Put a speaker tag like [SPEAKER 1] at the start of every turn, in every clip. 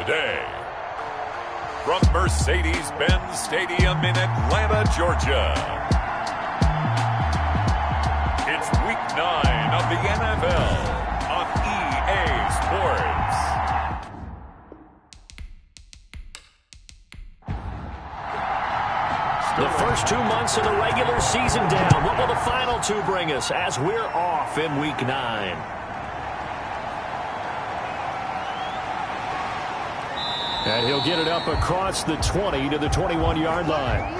[SPEAKER 1] today. From Mercedes-Benz Stadium in Atlanta, Georgia, it's Week 9 of the NFL on EA Sports.
[SPEAKER 2] The first 2 months of the regular season down. What will the final 2 bring us as we're off in Week 9? And he'll get it up across the 20 to the 21-yard line.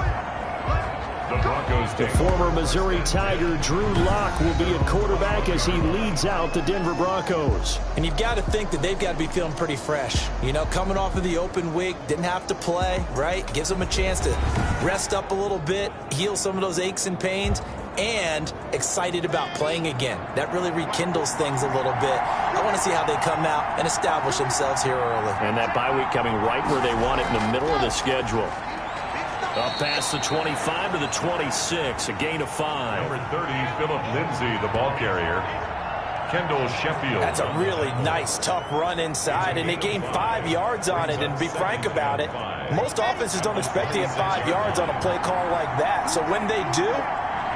[SPEAKER 2] The former Missouri Tiger Drew Lock will be at quarterback as he leads out the Denver Broncos.
[SPEAKER 3] And you've got to think that they've got to be feeling pretty fresh. You know, coming off of the open week, didn't have to play, right? Gives them a chance to rest up a little bit, heal some of those aches and pains, and excited about playing again. That really rekindles things a little bit. I want to see how they come out and establish themselves here early.
[SPEAKER 2] And that bye week coming right where they want it, in the middle of the schedule. Up past the 25 to the 26, a gain of 5.
[SPEAKER 1] Number 30, Philip Lindsay, the ball carrier. Kendall Sheffield.
[SPEAKER 3] That's a really nice, tough run inside, and they gained 5 yards on it. And to be frank about it, most offenses don't expect to get 5 yards on a play call like that. So when they do,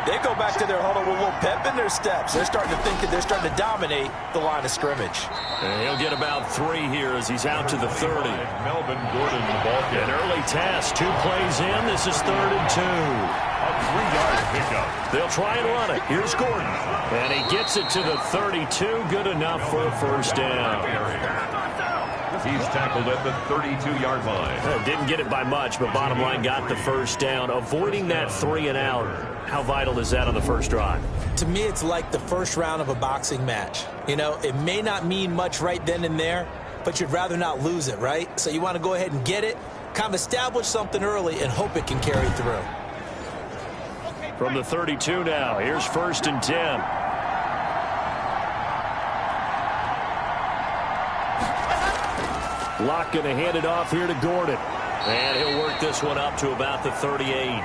[SPEAKER 3] they go back to their huddle with a little pep in their steps. They're starting to think that they're starting to dominate the line of scrimmage.
[SPEAKER 2] And he'll get about 3 here as he's out to the 30.
[SPEAKER 1] Melvin Gordon, the ball carrier.
[SPEAKER 2] An early task, 2 plays in. This is 3rd and 2.
[SPEAKER 1] A 3-yard pickup.
[SPEAKER 2] They'll try and run it. Here's Gordon. And he gets it to the 32. Good enough for a first down.
[SPEAKER 1] He's tackled at the 32-yard line.
[SPEAKER 2] Didn't get it by much, but bottom line got the first down. Avoiding that 3 and out. How vital is that on the first drive?
[SPEAKER 3] To me, it's like the first round of a boxing match. You know, it may not mean much right then and there, but you'd rather not lose it, right? So you want to go ahead and get it, kind of establish something early, and hope it can carry through.
[SPEAKER 2] From the 32 now, here's 1st and 10. Locke going to hand it off here to Gordon. And he'll work this one up to about the 38.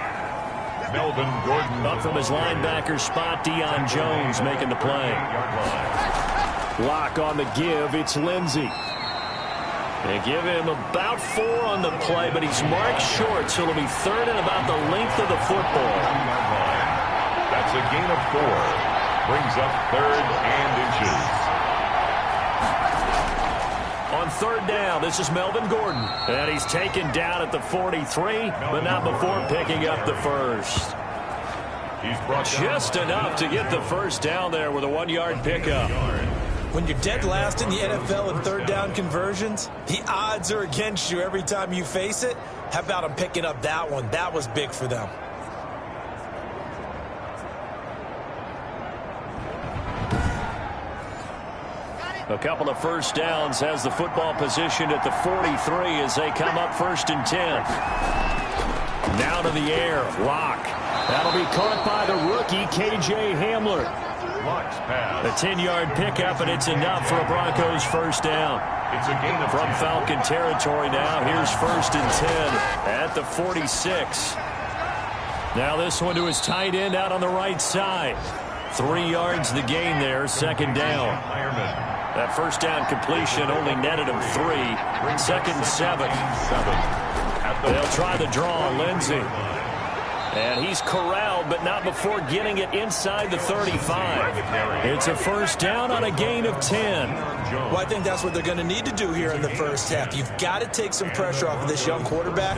[SPEAKER 1] Melvin Gordon.
[SPEAKER 2] Up from his linebacker spot, Deion Jones making the play. Locke on the give. It's Lindsay. They give him about 4 on the play, but he's marked short, so it'll be 3rd and about the length of the football.
[SPEAKER 1] That's a gain of 4. Brings up 3rd and inches.
[SPEAKER 2] On 3rd down, this is Melvin Gordon. And he's taken down at the 43, but not before picking up the first. Just enough to get the first down there with a 1-yard pickup.
[SPEAKER 3] When you're dead last in the NFL in 3rd down conversions, the odds are against you every time you face it. How about them picking up that one? That was big for them.
[SPEAKER 2] A couple of first downs has the football position at the 43 as they come up 1st and 10. Now to the air, Locke. That'll be caught by the rookie, K.J. Hamler.
[SPEAKER 1] Locke's pass.
[SPEAKER 2] A 10-yard pickup, and it's enough for a Broncos first down.
[SPEAKER 1] It's a gain of
[SPEAKER 2] From
[SPEAKER 1] 10.
[SPEAKER 2] Falcon territory now, here's 1st and 10 at the 46. Now this one to his tight end out on the right side. 3 yards the gain there, 2nd down. That first down completion only netted him 3. 2nd and 7. They'll try the draw, Lindsay. And he's corralled, but not before getting it inside the 35. It's a first down on a gain of 10.
[SPEAKER 3] Well, I think that's what they're going to need to do here in the first half. You've got to take some pressure off of this young quarterback,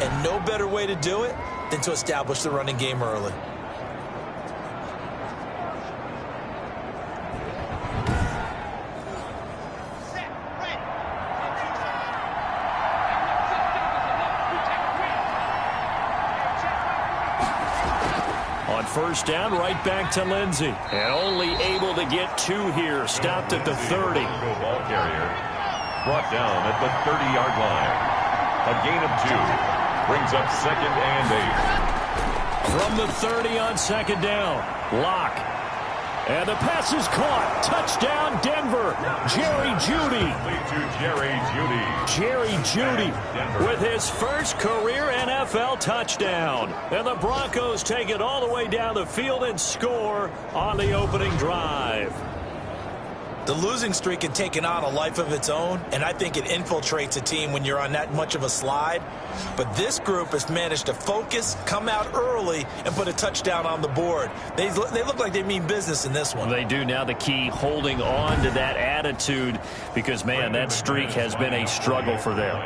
[SPEAKER 3] and no better way to do it than to establish the running game early.
[SPEAKER 2] First down, right back to Lindsay. And only able to get 2 here. Stopped at the 30.
[SPEAKER 1] Ball carrier brought down at the 30-yard line. A gain of 2. Brings up 2nd and 8.
[SPEAKER 2] From the 30 on 2nd down. Locke. And the pass is caught. Touchdown, Denver. Jerry Jeudy. Jerry Jeudy with his first career NFL touchdown. And the Broncos take it all the way down the field and score on the opening drive.
[SPEAKER 3] The losing streak had taken on a life of its own, and I think it infiltrates a team when you're on that much of a slide. But this group has managed to focus, come out early, and put a touchdown on the board. They look like they mean business in this one.
[SPEAKER 2] They do. Now the key, holding on to that attitude, because, man, that streak has been a struggle for them.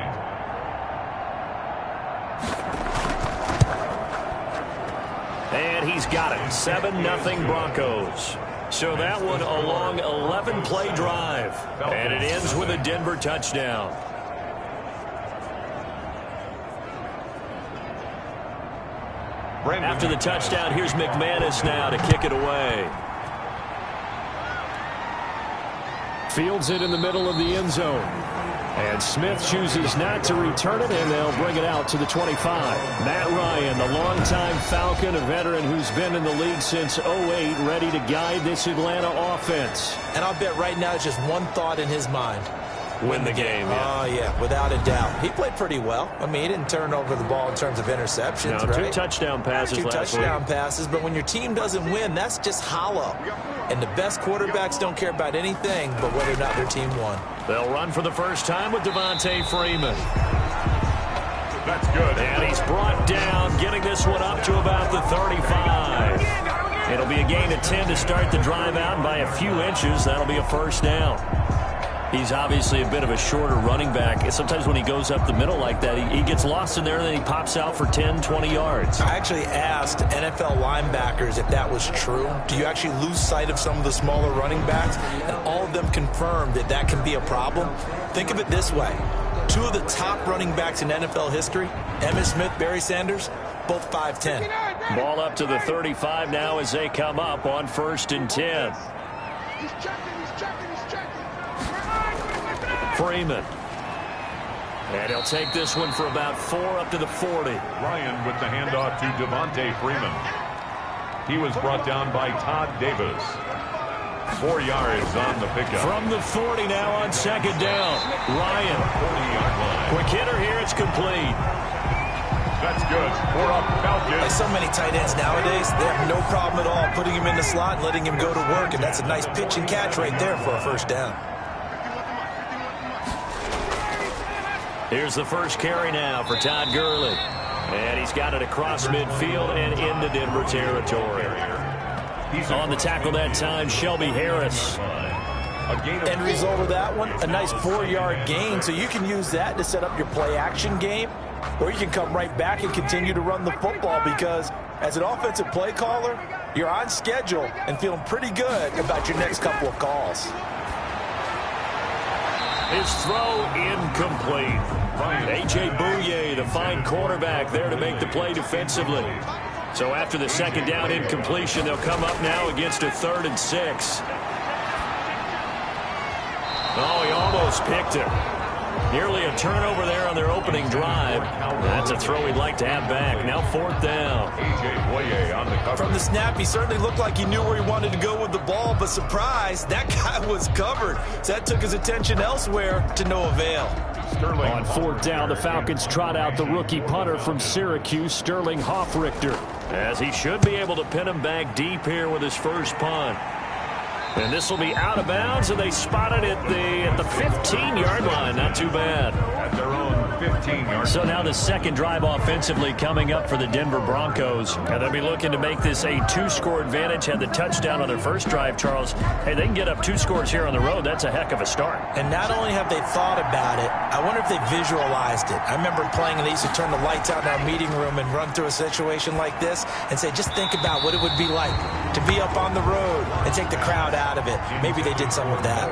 [SPEAKER 2] And he's got it. 7-0 Broncos. So that one a long 11-play drive. And it ends with a Denver touchdown. After the touchdown, here's McManus now to kick it away. Fields it in the middle of the end zone. And Smith chooses not to return it, and they'll bring it out to the 25. Matt Ryan, the longtime Falcon, a veteran who's been in the league since 2008, ready to guide this Atlanta offense.
[SPEAKER 3] And I'll bet right now it's just one thought in his mind.
[SPEAKER 2] Win the game.
[SPEAKER 3] Oh, yeah, without a doubt. He played pretty well. I mean, he didn't turn over the ball in terms of interceptions,
[SPEAKER 2] no,
[SPEAKER 3] right?
[SPEAKER 2] 2 touchdown passes last week.
[SPEAKER 3] 2 touchdown passes, but when your team doesn't win, that's just hollow. And the best quarterbacks don't care about anything but whether or not their team won.
[SPEAKER 2] They'll run for the first time with Devontae Freeman.
[SPEAKER 1] That's good.
[SPEAKER 2] And he's brought down, getting this one up to about the 35. It'll be a gain of 10 to start the drive out, and by a few inches, that'll be a first down. He's obviously a bit of a shorter running back. Sometimes when he goes up the middle like that, he gets lost in there, and then he pops out for 10, 20 yards.
[SPEAKER 3] I actually asked NFL linebackers if that was true. Do you actually lose sight of some of the smaller running backs? And all of them confirmed that that can be a problem. Think of it this way. 2 of the top running backs in NFL history, Emmitt Smith, Barry Sanders, both 5'10".
[SPEAKER 2] Ball up to the 35 now as they come up on 1st and 10. Freeman. And he'll take this one for about 4 up to the 40.
[SPEAKER 1] Ryan with the handoff to Devontae Freeman. He was brought down by Todd Davis. 4 yards on the pickup.
[SPEAKER 2] From the 40 now on 2nd down. Ryan.
[SPEAKER 1] 40-yard line.
[SPEAKER 2] Quick hitter here. It's complete.
[SPEAKER 1] That's good. 4 up Falcons.
[SPEAKER 3] Like so many tight ends nowadays, they have no problem at all putting him in the slot and letting him go to work. And that's a nice pitch and catch right there for a first down.
[SPEAKER 2] Here's the first carry now for Todd Gurley. And he's got it across midfield and into Denver territory. On the tackle that time, Shelby Harris.
[SPEAKER 3] End result of that one, a nice 4-yard gain. So you can use that to set up your play-action game, or you can come right back and continue to run the football, because as an offensive play caller, you're on schedule and feeling pretty good about your next couple of calls.
[SPEAKER 2] His throw incomplete. A.J. Bouye, the fine cornerback, there to make the play defensively. So after the 2nd down incompletion, they'll come up now against a 3rd and 6. Oh, he almost picked it. Nearly a turnover there on their opening drive. That's a throw he'd like to have back. Now 4th down.
[SPEAKER 1] A.J. Bouye on the cover.
[SPEAKER 3] From the snap, he certainly looked like he knew where he wanted to go with the ball, but surprise, that guy was covered. So that took his attention elsewhere to no avail.
[SPEAKER 1] Sterling.
[SPEAKER 2] On 4th down, the Falcons trot out the rookie punter from Syracuse, Sterling Hoffrichter, as he should be able to pin him back deep here with his first punt. And this will be out of bounds, and they spot it at the 15-yard line. Not too bad.
[SPEAKER 1] At their own 15-yard.
[SPEAKER 2] So now the 2nd drive offensively coming up for the Denver Broncos. And they'll be looking to make this a 2-score advantage. Had the touchdown on their first drive, Charles. Hey, they can get up 2 scores here on the road. That's a heck of a start.
[SPEAKER 3] And not only have they thought about it, I wonder if they visualized it. I remember playing, and they used to turn the lights out in our meeting room and run through a situation like this and say, just think about what it would be like to be up on the road and take the crowd out of it. Maybe they did some of that.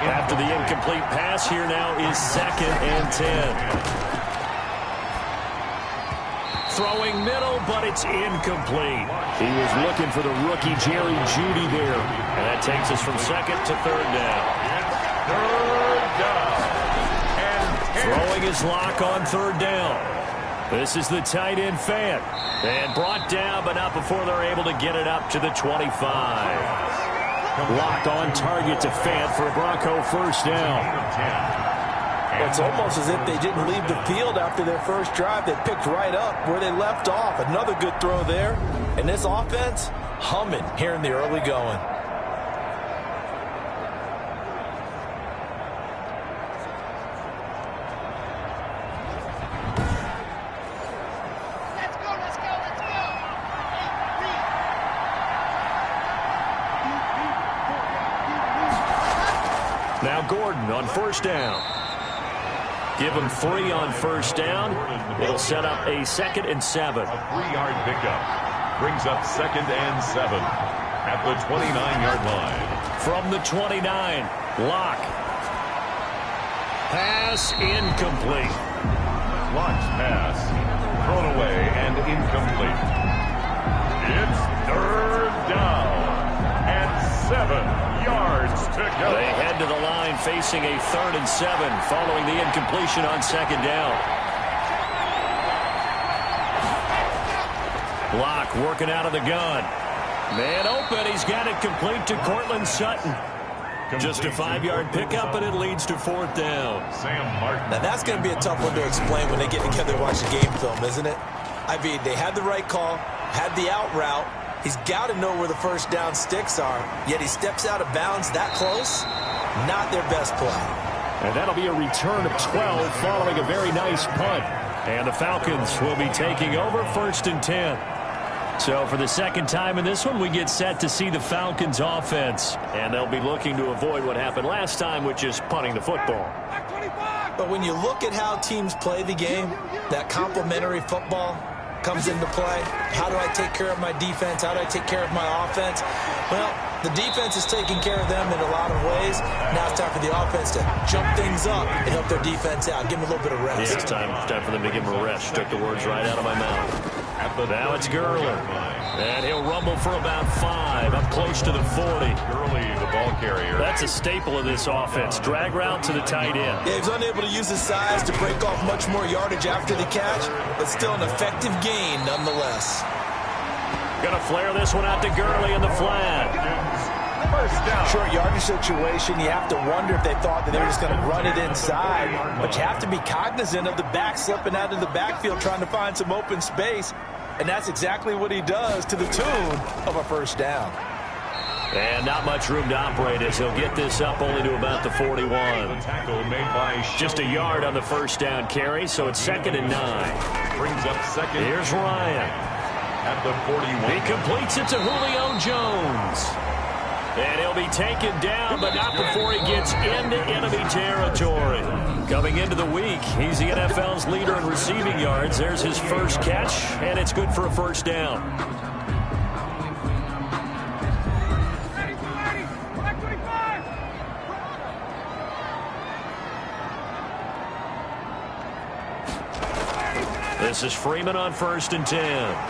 [SPEAKER 2] After the incomplete pass, here now is 2nd and 10. Throwing middle, but it's incomplete. He was looking for the rookie Jerry Jeudy there. And that takes us from 2nd to 3rd down.
[SPEAKER 1] 3rd down. And
[SPEAKER 2] throwing his lock on 3rd down. This is the tight end Fant. And brought down, but not before they're able to get it up to the 25. Lock on target to Fant for a Bronco first down.
[SPEAKER 3] It's almost as if they didn't leave the field after their first drive. They picked right up where they left off. Another good throw there. And this offense, humming here in the early going.
[SPEAKER 2] now Gordon on first down. Give him 3 on first down. It'll set up a 2nd and 7.
[SPEAKER 1] A 3-yard pickup brings up 2nd and 7 at the 29-yard line.
[SPEAKER 2] From the 29, Locke. Pass incomplete.
[SPEAKER 1] Locke's pass thrown away and incomplete. It's 3rd down and 7 yards to go.
[SPEAKER 2] They head to the line facing a 3rd and 7 following the incompletion on 2nd down. Locke working out of the gun. Man open. He's got it complete to Cortland Sutton. Just a 5-yard pickup, and it leads to 4th down.
[SPEAKER 1] Sam Martin.
[SPEAKER 3] Now, that's going to be a tough one to explain when they get together and watch the game film, isn't it? I mean, they had the right call, had the out route. He's got to know where the first down sticks are, yet he steps out of bounds that close. Not their best play.
[SPEAKER 2] And that'll be a return of 12 following a very nice punt. And the Falcons will be taking over 1st and 10. So for the second time in this one, we get set to see the Falcons offense. And they'll be looking to avoid what happened last time, which is punting the football.
[SPEAKER 3] But when you look at how teams play the game, that complementary football comes into play. How do I take care of my defense? How do I take care of my offense? Well, the defense is taking care of them in a lot of ways. Now it's time for the offense to jump things up and help their defense out. Give them a little bit of rest.
[SPEAKER 2] Yeah, it's time for them to give them a rest. Took the words right out of my mouth. Now it's Gurley. And he'll rumble for about 5, up close to the 40.
[SPEAKER 1] Gurley, the ball carrier.
[SPEAKER 2] That's a staple of this offense. Drag route to the tight end.
[SPEAKER 3] Yeah, he's unable to use his size to break off much more yardage after the catch, but still an effective gain nonetheless.
[SPEAKER 2] Gonna flare this one out to Gurley in the flat.
[SPEAKER 1] First down.
[SPEAKER 3] Short yardage situation, you have to wonder if they thought that they were just going to run it inside. But you have to be cognizant of the back slipping out of the backfield trying to find some open space. And that's exactly what he does to the tune of a first down.
[SPEAKER 2] And not much room to operate as he'll get this up only to about the 41.
[SPEAKER 1] Tackle made by
[SPEAKER 2] Just a yard on the first down carry, so it's 2nd and 9.
[SPEAKER 1] Brings up 2nd.
[SPEAKER 2] Here's Ryan.
[SPEAKER 1] At the 41.
[SPEAKER 2] He completes it to Julio Jones. And he'll be taken down, but not before he gets into enemy territory. Coming into the week, he's the NFL's leader in receiving yards. There's his first catch, and it's good for a first down. This is Freeman on 1st and 10.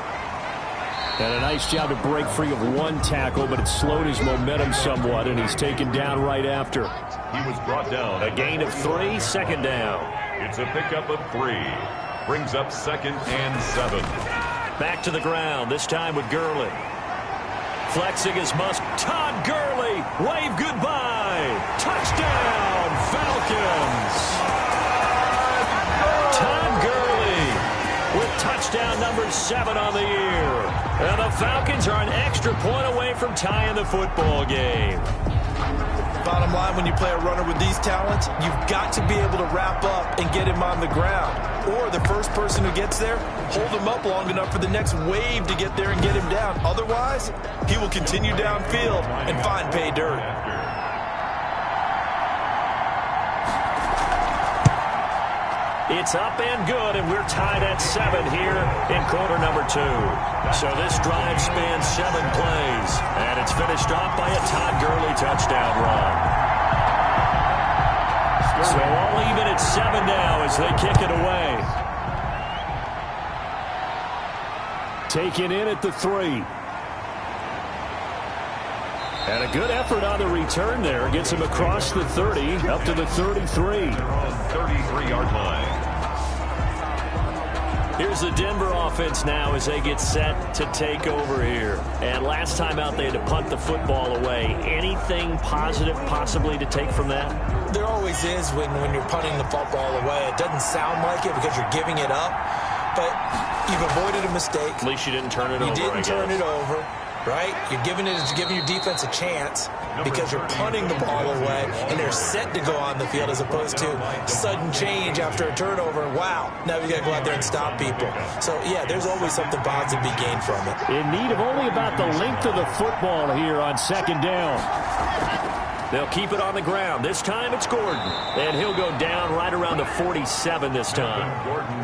[SPEAKER 2] And a nice job to break free of one tackle, but it slowed his momentum somewhat, and he's taken down right after.
[SPEAKER 1] He was brought down.
[SPEAKER 2] A gain of 3, 2nd down.
[SPEAKER 1] It's a pickup of 3. Brings up 2nd and 7.
[SPEAKER 2] Back to the ground, this time with Gurley. Flexing his muscle. Todd Gurley, wave goodbye. Touchdown, Falcons. Todd Gurley with touchdown number 7 on the year. And the Falcons are an extra point away from tying the football game.
[SPEAKER 3] Bottom line, when you play a runner with these talents, you've got to be able to wrap up and get him on the ground. Or the first person who gets there, hold him up long enough for the next wave to get there and get him down. Otherwise, he will continue downfield and find pay dirt.
[SPEAKER 2] It's up and good, and we're tied at 7 here in quarter number 2. So this drive spans 7 plays, and it's finished off by a Todd Gurley touchdown run. So all even at 7 now as they kick it away. Taken in at the 3. And a good effort on the return there. Gets him across the 30, up to the 33.
[SPEAKER 1] 33-yard line.
[SPEAKER 2] Here's the Denver offense now as they get set to take over here. And last time out, they had to punt the football away. Anything positive possibly to take from that?
[SPEAKER 3] There always is when you're punting the football away. It doesn't sound like it because you're giving it up, but you've avoided a mistake.
[SPEAKER 2] At least you didn't turn it over.
[SPEAKER 3] You didn't turn it over. Right? You're giving your defense a chance because you're punting the ball away and they're set to go on the field as opposed to sudden change after a turnover. Wow, now we got to go out there and stop people. So, yeah, there's always something positive to be gained from it.
[SPEAKER 2] In need of only about the length of the football here on 2nd down. They'll keep it on the ground. This time it's Gordon. And he'll go down right around the 47 this time.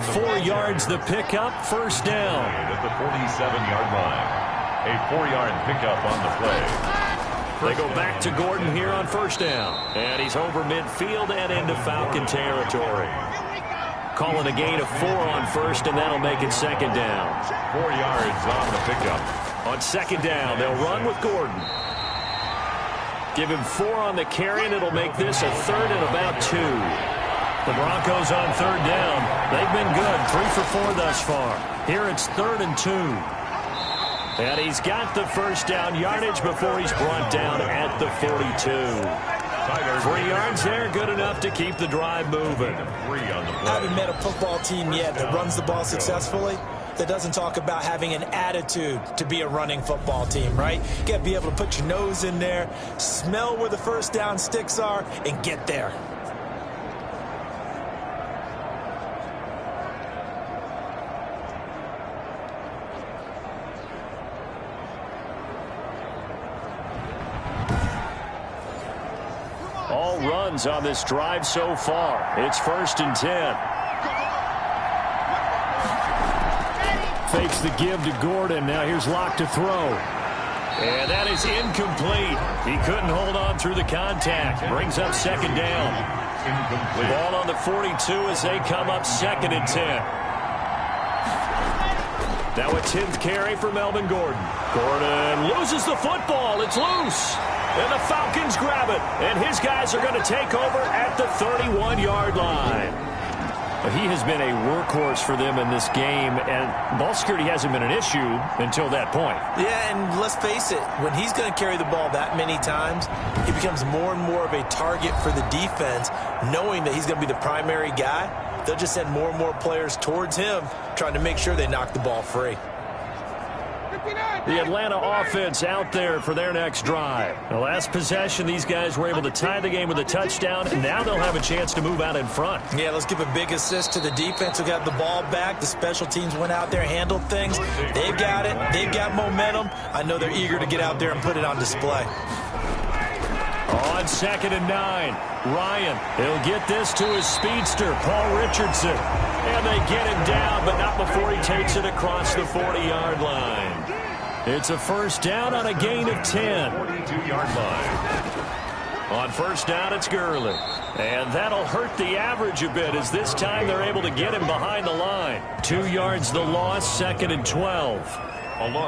[SPEAKER 2] 4 yards the pickup, first down.
[SPEAKER 1] At the 47-yard line. A 4-yard pickup on the play.
[SPEAKER 2] They go back to Gordon here on first down. And he's over midfield and into Falcon territory. Calling a gain of 4 on first, and that'll make it second down.
[SPEAKER 1] 4 yards on the pickup.
[SPEAKER 2] On second down, they'll run with Gordon. Give him 4 on the carry, and it'll make this a third and about 2. The Broncos on third down. They've been good, 3 for 4 thus far. Here it's 3rd and 2. And he's got the first down yardage before he's brought down at the 42. 3 yards there, good enough to keep the drive moving.
[SPEAKER 3] I haven't met a football team yet that runs the ball successfully that doesn't talk about having an attitude to be a running football team, right? You got to be able to put your nose in there, smell where the first down sticks are, and get there.
[SPEAKER 2] All runs on this drive so far. It's 1st and 10. Fakes the give to Gordon. Now here's Locke to throw. And that is incomplete. He couldn't hold on through the contact. Brings up second down. Ball on the 42 as they come up 2nd and 10. Now a 10th carry for Melvin Gordon. Gordon loses the football. It's loose. And the Falcons grab it. And his guys are going to take over at the 31-yard line. He has been a workhorse for them in this game, and ball security hasn't been an issue until that point.
[SPEAKER 3] Yeah, and let's face it, when he's going to carry the ball that many times, he becomes more and more of a target for the defense, knowing that he's going to be the primary guy. They'll just send more and more players towards him, trying to make sure they knock the ball free.
[SPEAKER 2] The Atlanta offense out there for their next drive. The last possession, these guys were able to tie the game with a touchdown, and now they'll have a chance to move out in front.
[SPEAKER 3] Yeah, let's give a big assist to the defense who got the ball back. The special teams went out there, handled things. They've got it. They've got momentum. I know they're eager to get out there and put it on display.
[SPEAKER 2] On 2nd and 9, Ryan, he'll get this to his speedster, Paul Richardson. And they get him down, but not before he takes it across the 40-yard line. It's a first down on a gain of 10.
[SPEAKER 1] 42-yard line.
[SPEAKER 2] On first down, it's Gurley. And that'll hurt the average a bit as this time they're able to get him behind the line. 2 yards the loss, 2nd and 12.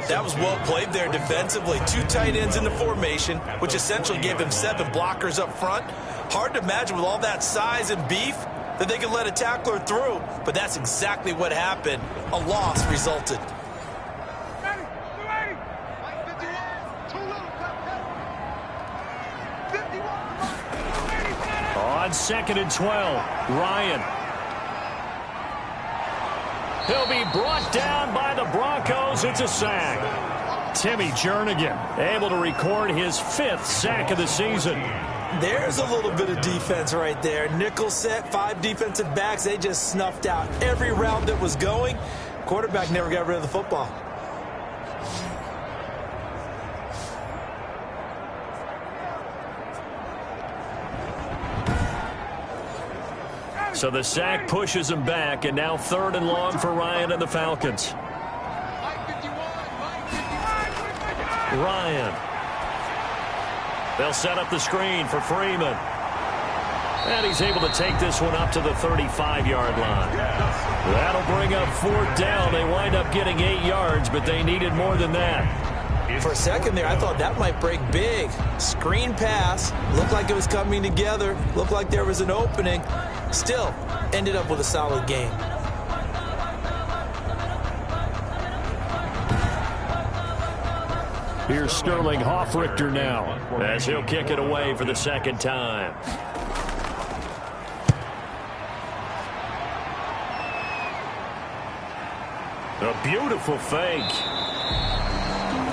[SPEAKER 3] That was well played there defensively. 2 tight ends in the formation, which essentially gave him 7 blockers up front. Hard to imagine with all that size and beef that they could let a tackler through, but that's exactly what happened. A loss resulted.
[SPEAKER 2] On 2nd and 12, Ryan. He'll be brought down by the Broncos. It's a sack. Timmy Jernigan able to record his 5th sack of the season.
[SPEAKER 3] There's a little bit of defense right there. Nickel set, 5 defensive backs. They just snuffed out every route that was going. Quarterback never got rid of the football.
[SPEAKER 2] So the sack pushes him back, and now 3rd and long for Ryan and the Falcons. Ryan. They'll set up the screen for Freeman. And he's able to take this one up to the 35-yard line. That'll bring up 4th down. They wind up getting 8 yards, but they needed more than that.
[SPEAKER 3] For a second there, I thought that might break big. Screen pass. Looked like it was coming together. Looked like there was an opening. Still, ended up with a solid game.
[SPEAKER 2] Here's Sterling Hoffrichter now as he'll kick it away for the 2nd time. A beautiful fake.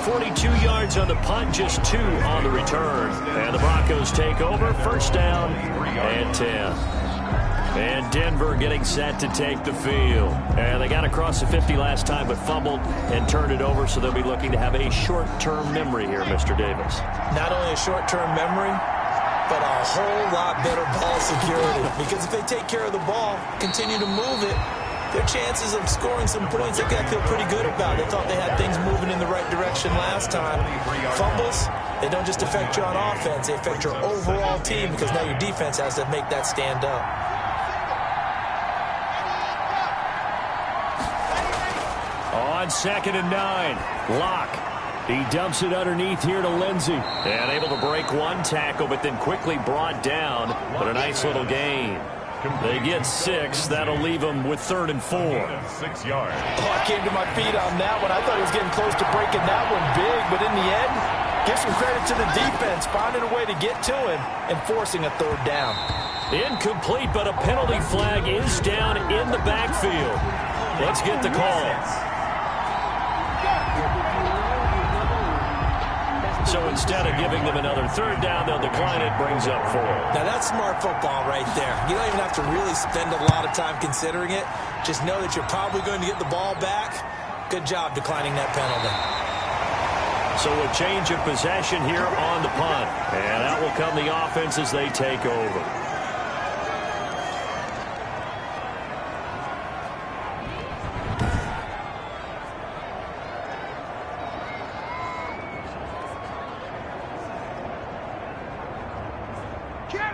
[SPEAKER 2] 42 yards on the punt, just 2 on the return. And the Broncos take over, first down and 10. And Denver getting set to take the field. And they got across the 50 last time but fumbled and turned it over, so they'll be looking to have a short-term memory here, Mr. Davis.
[SPEAKER 3] Not only a short-term memory, but a whole lot better ball security. Because if they take care of the ball, continue to move it, their chances of scoring some points, they got to feel pretty good about. They thought they had things moving in the right direction last time. Fumbles, they don't just affect you on offense, they affect your overall team because now your defense has to make that stand up.
[SPEAKER 2] On 2nd and 9, Locke. He dumps it underneath here to Lindsey. And able to break one tackle, but then quickly brought down. But a nice little gain. They get 6. That'll leave them with 3rd and 4.
[SPEAKER 1] 6 yards.
[SPEAKER 3] Oh, I came to my feet on that one. I thought he was getting close to breaking that one big, but in the end, give some credit to the defense, finding a way to get to him and forcing a 3rd down.
[SPEAKER 2] Incomplete, but a penalty flag is down in the backfield. Let's get the call. So instead of giving them another 3rd down, they'll decline it, brings up 4.
[SPEAKER 3] Now that's smart football right there. You don't even have to really spend a lot of time considering it. Just know that you're probably going to get the ball back. Good job declining that penalty.
[SPEAKER 2] So a change of possession here on the punt. And out will come the offense as they take over.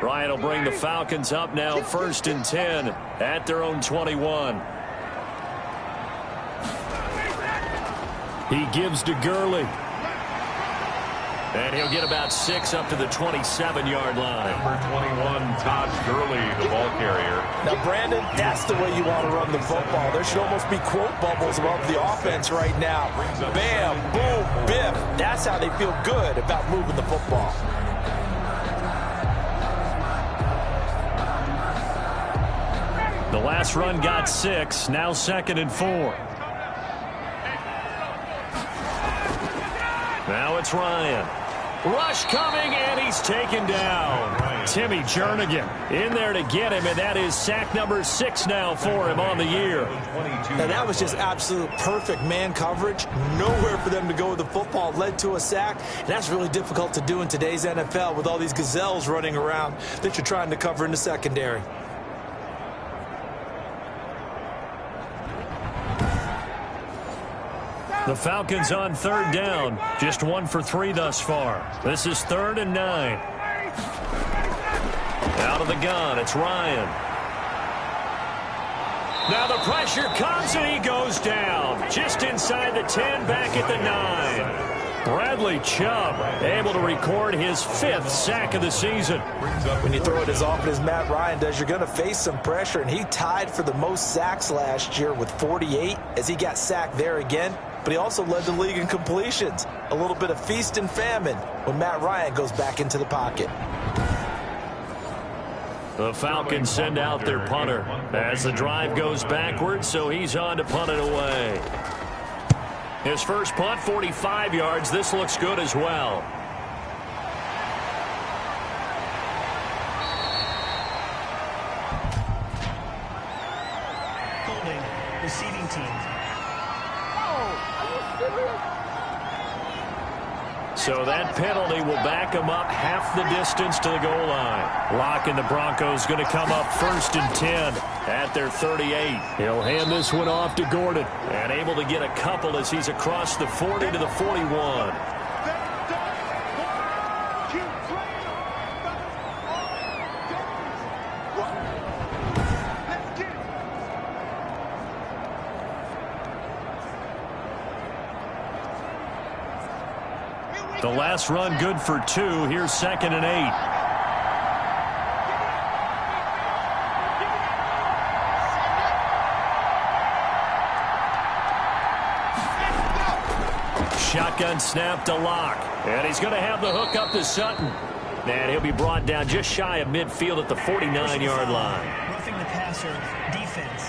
[SPEAKER 2] Ryan will bring the Falcons up now, 1st and 10 at their own 21. He gives to Gurley. And he'll get about 6 up to the 27-yard line.
[SPEAKER 1] Number 21, Todd Gurley, the ball carrier.
[SPEAKER 3] Now, Brandon, that's the way you want to run the football. There should almost be quote bubbles above the offense right now. Bam, boom, biff. That's how they feel good about moving the football.
[SPEAKER 2] The last run got 6. Now 2nd and 4. Now it's Ryan. Rush coming, and he's taken down. Timmy Jernigan in there to get him, and that is sack number 6 now for him on the year.
[SPEAKER 3] Now that was just absolute perfect man coverage. Nowhere for them to go with the football. Led to a sack, and that's really difficult to do in today's NFL with all these gazelles running around that you're trying to cover in the secondary.
[SPEAKER 2] The Falcons on 3rd down. Just 1 for 3 thus far. This is 3rd and 9. Out of the gun, it's Ryan. Now the pressure comes and he goes down. Just inside the 10, back at the 9. Bradley Chubb able to record his 5th sack of the season.
[SPEAKER 3] When you throw it as often as Matt Ryan does, you're going to face some pressure, and he tied for the most sacks last year with 48 as he got sacked there again. But he also led the league in completions. A little bit of feast and famine when Matt Ryan goes back into the pocket.
[SPEAKER 2] The Falcons send out their punter as the drive goes backwards, so he's on to punt it away. His first punt, 45 yards. This looks good as well.
[SPEAKER 4] Holding, receiving team.
[SPEAKER 2] So that penalty will back him up half the distance to the goal line. Locke and the Broncos going to come up 1st and 10 at their 38. He'll hand this one off to Gordon. And able to get a couple as he's across the 40 to the 41. The last run good for 2. Here's 2nd and 8. Shotgun snap to Locke. And he's going to have the hook up to Sutton. And he'll be brought down just shy of midfield at the 49-yard line.
[SPEAKER 4] Roughing the passer, defense.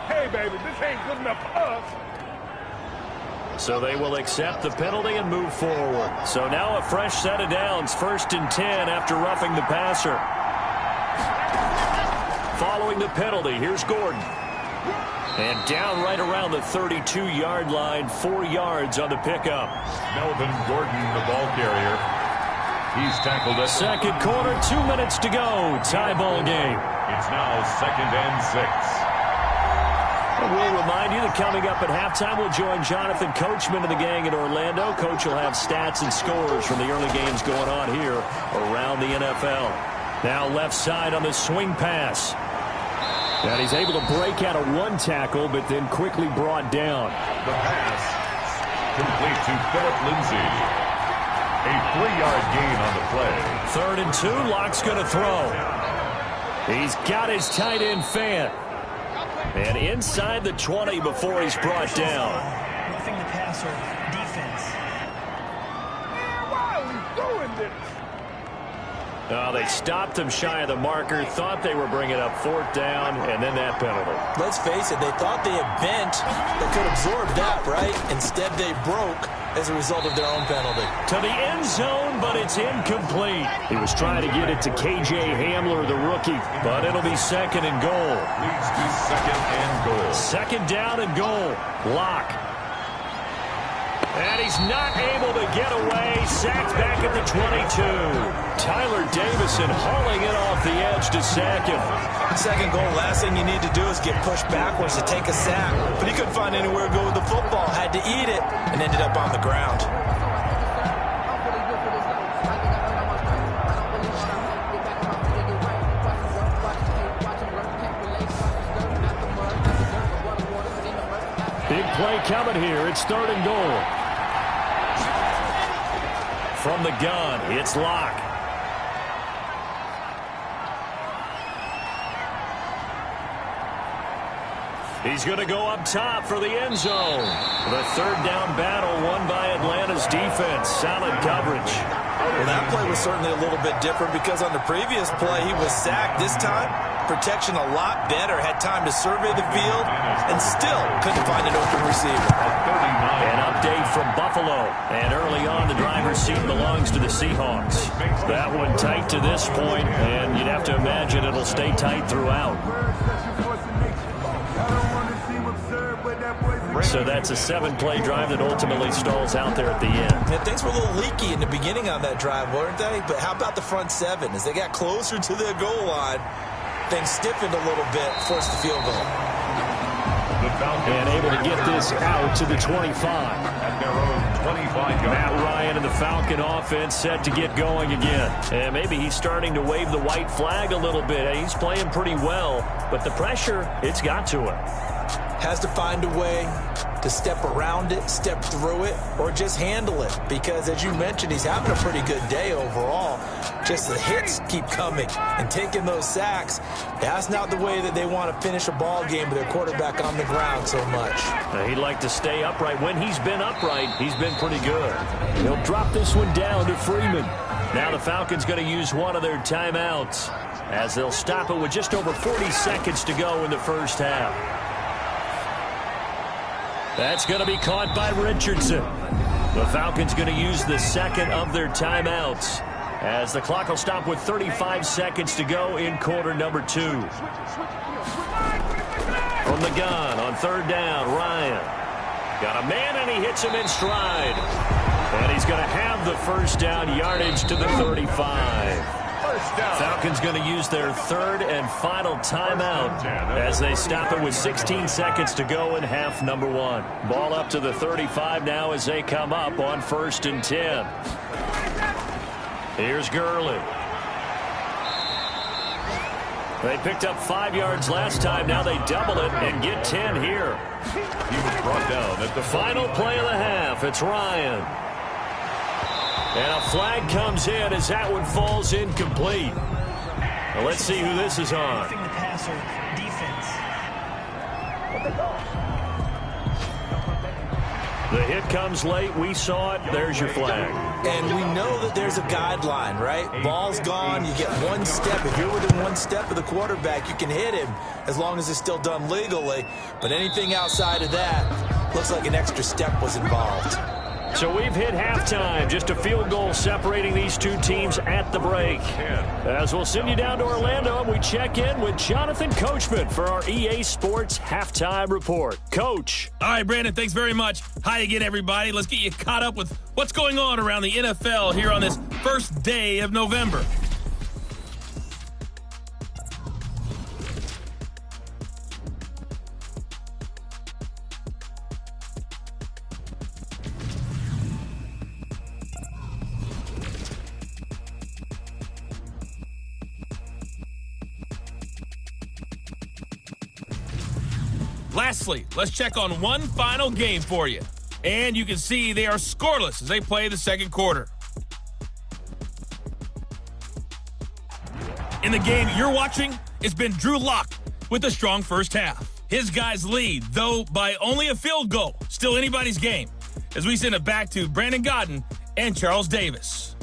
[SPEAKER 5] Hey, baby, this ain't good enough for us.
[SPEAKER 2] So they will accept the penalty and move forward. So now a fresh set of downs, 1st and 10 after roughing the passer. Following the penalty, here's Gordon. And down right around the 32-yard line, 4 yards on the pickup.
[SPEAKER 1] Melvin Gordon, the ball carrier. He's tackled it.
[SPEAKER 2] Second quarter, 2 minutes to go. Tie ball game.
[SPEAKER 1] It's now 2nd and 6.
[SPEAKER 2] We'll remind you that coming up at halftime, we'll join Jonathan Coachman and the gang in Orlando. Coach will have stats and scores from the early games going on here around the NFL. Now left side on the swing pass. And he's able to break out of one tackle, but then quickly brought down.
[SPEAKER 1] The pass complete to Philip Lindsay. A 3-yard gain on the play.
[SPEAKER 2] 3rd and 2. Locke's going to throw. He's got his tight end Fant. And inside the 20 before he's brought down.
[SPEAKER 4] Roughing the passer defense.
[SPEAKER 5] Man, why are we doing this?
[SPEAKER 2] They stopped him shy of the marker, thought they were bringing up 4th down, and then that penalty.
[SPEAKER 3] Let's face it, they thought they had bent that could absorb that, right? Instead, they broke as a result of their own penalty.
[SPEAKER 2] To the end zone, but it's incomplete. He was trying to get it to K.J. Hamler, the rookie, but it'll be 2nd and goal.
[SPEAKER 1] Leads to 2nd and goal.
[SPEAKER 2] 2nd down and goal. Locke. And he's not able to get away. Sacked back at the 22. Tyler Davison hauling it off the edge to sack him.
[SPEAKER 3] 2nd goal, last thing you need to do is get pushed backwards to take a sack. But he couldn't find anywhere to go with the football. Had to eat it and ended up on the ground.
[SPEAKER 2] Big play coming here. It's 3rd and goal. From the gun, it's Locke. He's going to go up top for the end zone. The 3rd down battle won by Atlanta's defense. Solid coverage.
[SPEAKER 3] Well, that play was certainly a little bit different because on the previous play, he was sacked. This time, protection a lot better. Had time to survey the field and still couldn't find an open receiver.
[SPEAKER 2] An update from Buffalo. And early on, the driver's seat belongs to the Seahawks. That one tight to this point, and you'd have to imagine it'll stay tight throughout. So that's a 7-play drive that ultimately stalls out there at the end.
[SPEAKER 3] Yeah, things were a little leaky in the beginning on that drive, weren't they? But how about the front 7? As they got closer to the goal line, things stiffened a little bit, forced the field goal.
[SPEAKER 2] And able to get this out to the 25.
[SPEAKER 1] At their own 25.
[SPEAKER 2] Matt Ryan and the Falcon offense set to get going again. And maybe he's starting to wave the white flag a little bit. He's playing pretty well, but the pressure, it's got to him.
[SPEAKER 3] Has to find a way to step around it, step through it, or just handle it. Because, as you mentioned, he's having a pretty good day overall. Just the hits keep coming and taking those sacks. That's not the way that they want to finish a ball game with their quarterback on the ground so much.
[SPEAKER 2] He'd like to stay upright. When he's been upright, he's been pretty good. He'll drop this one down to Freeman. Now the Falcons going to use one of their timeouts as they'll stop it with just over 40 seconds to go in the first half. That's going to be caught by Richardson. The Falcons going to use the 2nd of their timeouts as the clock will stop with 35 seconds to go in quarter number 2. From the gun on 3rd down, Ryan. Got a man and he hits him in stride. And he's going to have the first down yardage to the 35. Falcons going to use their 3rd and final timeout as they stop it with 16 seconds to go in half number 1. Ball up to the 35 now as they come up on 1st and 10. Here's Gurley. They picked up 5 yards last time. Now they double it and get 10 here.
[SPEAKER 1] He was brought down at the
[SPEAKER 2] final play of the half. It's Ryan. And a flag comes in as that one falls incomplete. Now let's see who this is on.
[SPEAKER 4] Roughing the passer defense.
[SPEAKER 2] The hit comes late. We saw it. There's your flag.
[SPEAKER 3] And we know that there's a guideline, right? Ball's gone. You get 1 step. If you're within 1 step of the quarterback, you can hit him as long as it's still done legally. But anything outside of that looks like an extra step was involved.
[SPEAKER 2] So we've hit halftime. Just a field goal separating these two teams at the break. As we'll send you down to Orlando, and we check in with Jonathan Coachman for our EA Sports Halftime Report. Coach.
[SPEAKER 6] All right, Brandon, thanks very much. Hi again, everybody. Let's get you caught up with what's going on around the NFL here on this first day of November. Lastly, let's check on one final game for you. And you can see they are scoreless as they play the second quarter. In the game you're watching, it's been Drew Lock with a strong first half. His guys lead, though by only a field goal. Still anybody's game. As we send it back to Brandon Godden and Charles Davis.